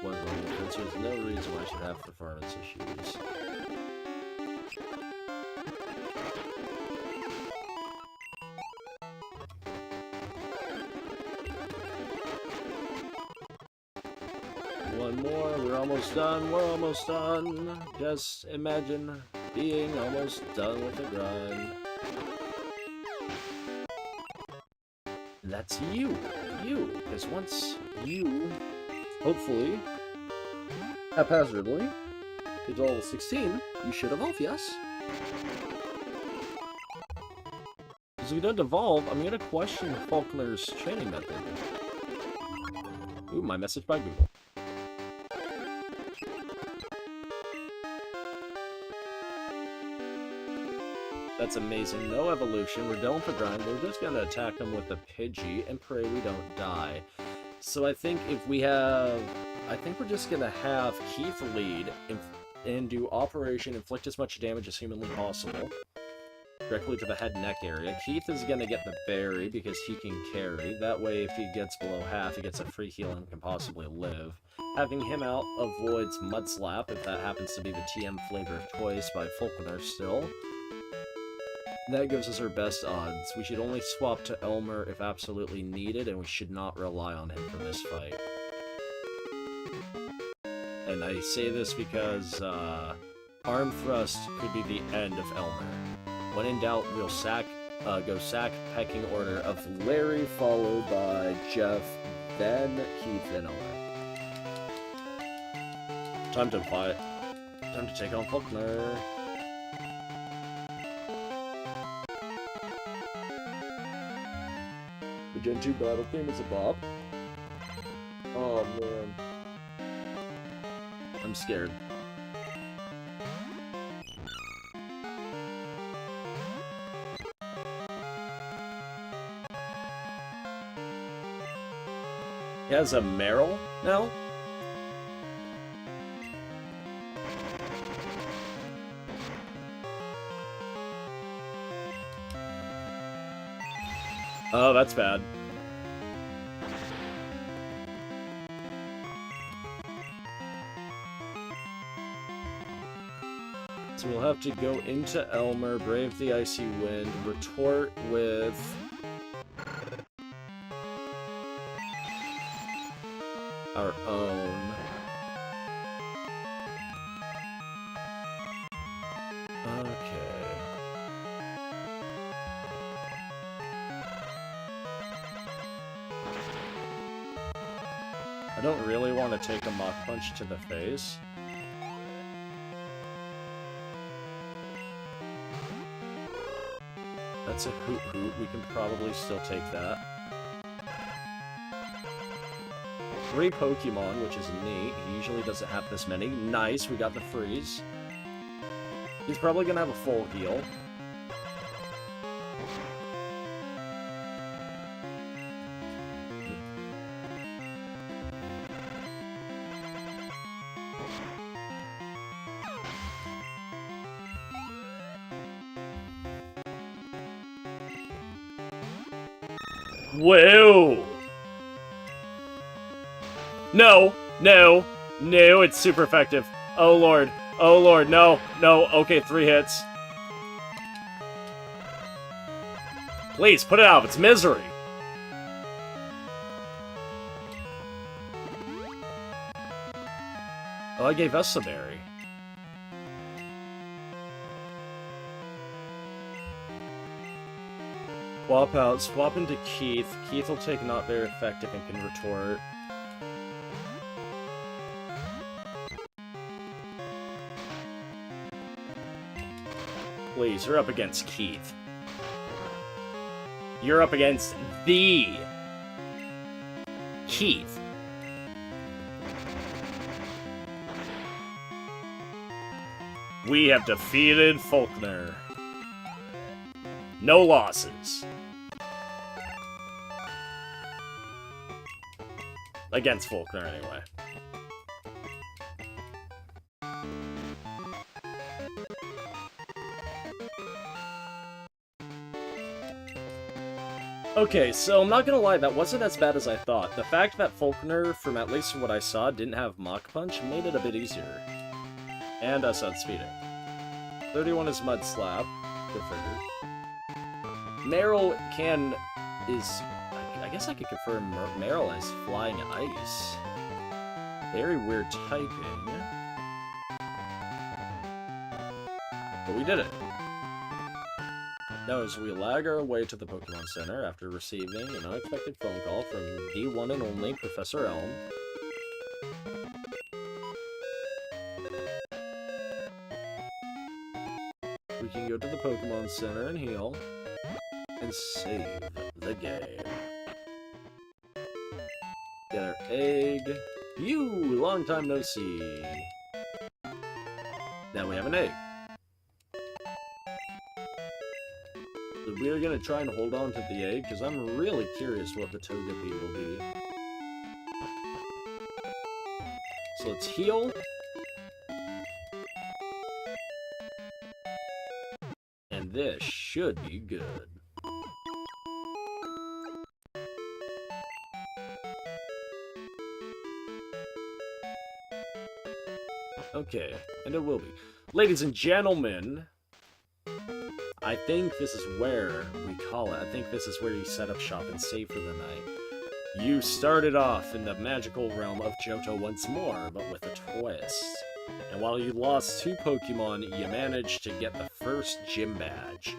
wasn't on the fritz. There's no reason why I should have performance issues. One more, we're almost done, Just imagine being almost done with the grind. And that's you, because once you, hopefully, haphazardly, get to level 16, you should evolve, yes? Because if you don't evolve, I'm gonna question Faulkner's training method. Ooh, my message by Google. That's amazing. No evolution. We're done with the grind. We're just gonna attack them with a Pidgey and pray we don't die. So I think if we have... I think we're just gonna have Keith lead and do Operation Inflict as much damage as humanly possible. Directly to the head and neck area. Keith is gonna get the berry because he can carry. That way if he gets below half, he gets a free heal and can possibly live. Having him out avoids Mudslap if that happens to be the TM flavor of choice by Faulkner still. That gives us our best odds. We should only swap to Elmer if absolutely needed, and we should not rely on him for this fight. And I say this because Arm Thrust could be the end of Elmer. When in doubt, we'll go sack pecking order of Larry, followed by Jeff, then Keith, then Elmer. Time to fight. Time to take on Faulkner. The Gen 2 battle theme is a bop. Oh man. I'm scared. He has a Meryl now? Oh, that's bad. So we'll have to go into Elmer, brave the icy wind, retort with... our own. Okay. I don't really want to take a Mach Punch to the face. That's a Hoot Hoot. We can probably still take that. 3 Pokemon, which is neat. He usually doesn't have this many. Nice, we got the freeze. He's probably gonna have a full heal. Whoa! No, no, no, it's super effective. Oh lord, no, no, okay, 3 hits. Please, put it out of its misery. Oh, I gave us a berry. Swap out, swap into Keith. Keith will take not very effective and can retort. Please, you're up against Keith. You're up against the Keith. We have defeated Faulkner. No losses. Against Faulkner, anyway. Okay, so I'm not gonna lie, that wasn't as bad as I thought. The fact that Faulkner, from at least what I saw, didn't have Mach Punch made it a bit easier. And us outspeeding. 31 is Mud Slap. Good figure. Meryl is... I guess I could confirm Meryl as Flying Ice. Very weird typing. But we did it. Now, as we lag our way to the Pokemon Center after receiving an unexpected phone call from the one and only Professor Elm. We can go to the Pokemon Center and heal. And save the game. Get our egg. You! Long time no see. Now we have an egg. So we are going to try and hold on to the egg, because I'm really curious what the Togepi will be. So let's heal. And this should be good. Okay, and it will be. Ladies and gentlemen, I think this is where we call it. I think this is where you set up shop and save for the night. You started off in the magical realm of Johto once more, but with a twist. And while you lost 2 Pokemon, you managed to get the first gym badge.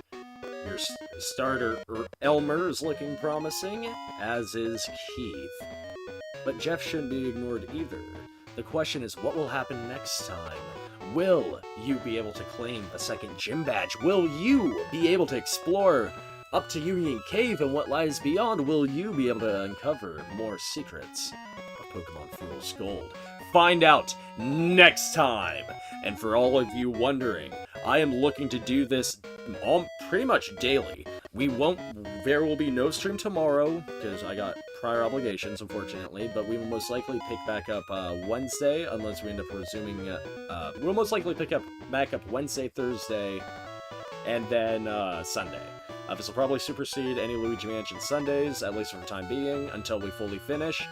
Your starter, Elmer, is looking promising, as is Keith. But Jeff shouldn't be ignored either. The question is, what will happen next time? Will you be able to claim the second gym badge? Will you be able to explore up to Union Cave and what lies beyond? Will you be able to uncover more secrets of Pokemon Fools Gold? Find out next time! And for all of you wondering, I am looking to do this pretty much daily. There will be no stream tomorrow, because I got prior obligations, unfortunately, but we will most likely pick back up Wednesday, unless we end up resuming, we'll most likely pick back up Wednesday, Thursday, and then Sunday. This will probably supersede any Luigi Mansion Sundays, at least for the time being, until we fully finish,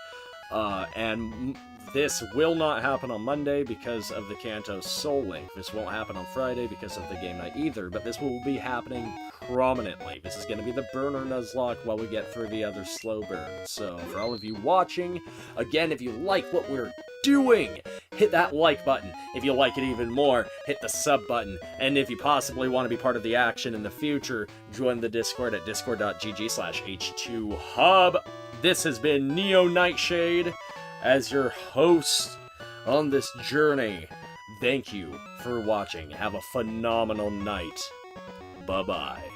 and this will not happen on Monday because of the Kanto Soul Link. This won't happen on Friday because of the game night either, but this will be happening prominently. This is going to be the burner Nuzlocke while we get through the other slow burns. So, for all of you watching, again, if you like what we're doing, hit that like button. If you like it even more, hit the sub button. And if you possibly want to be part of the action in the future, join the Discord at discord.gg/h2hub. This has been Neo Nightshade as your host on this journey. Thank you for watching. Have a phenomenal night. Bye-bye.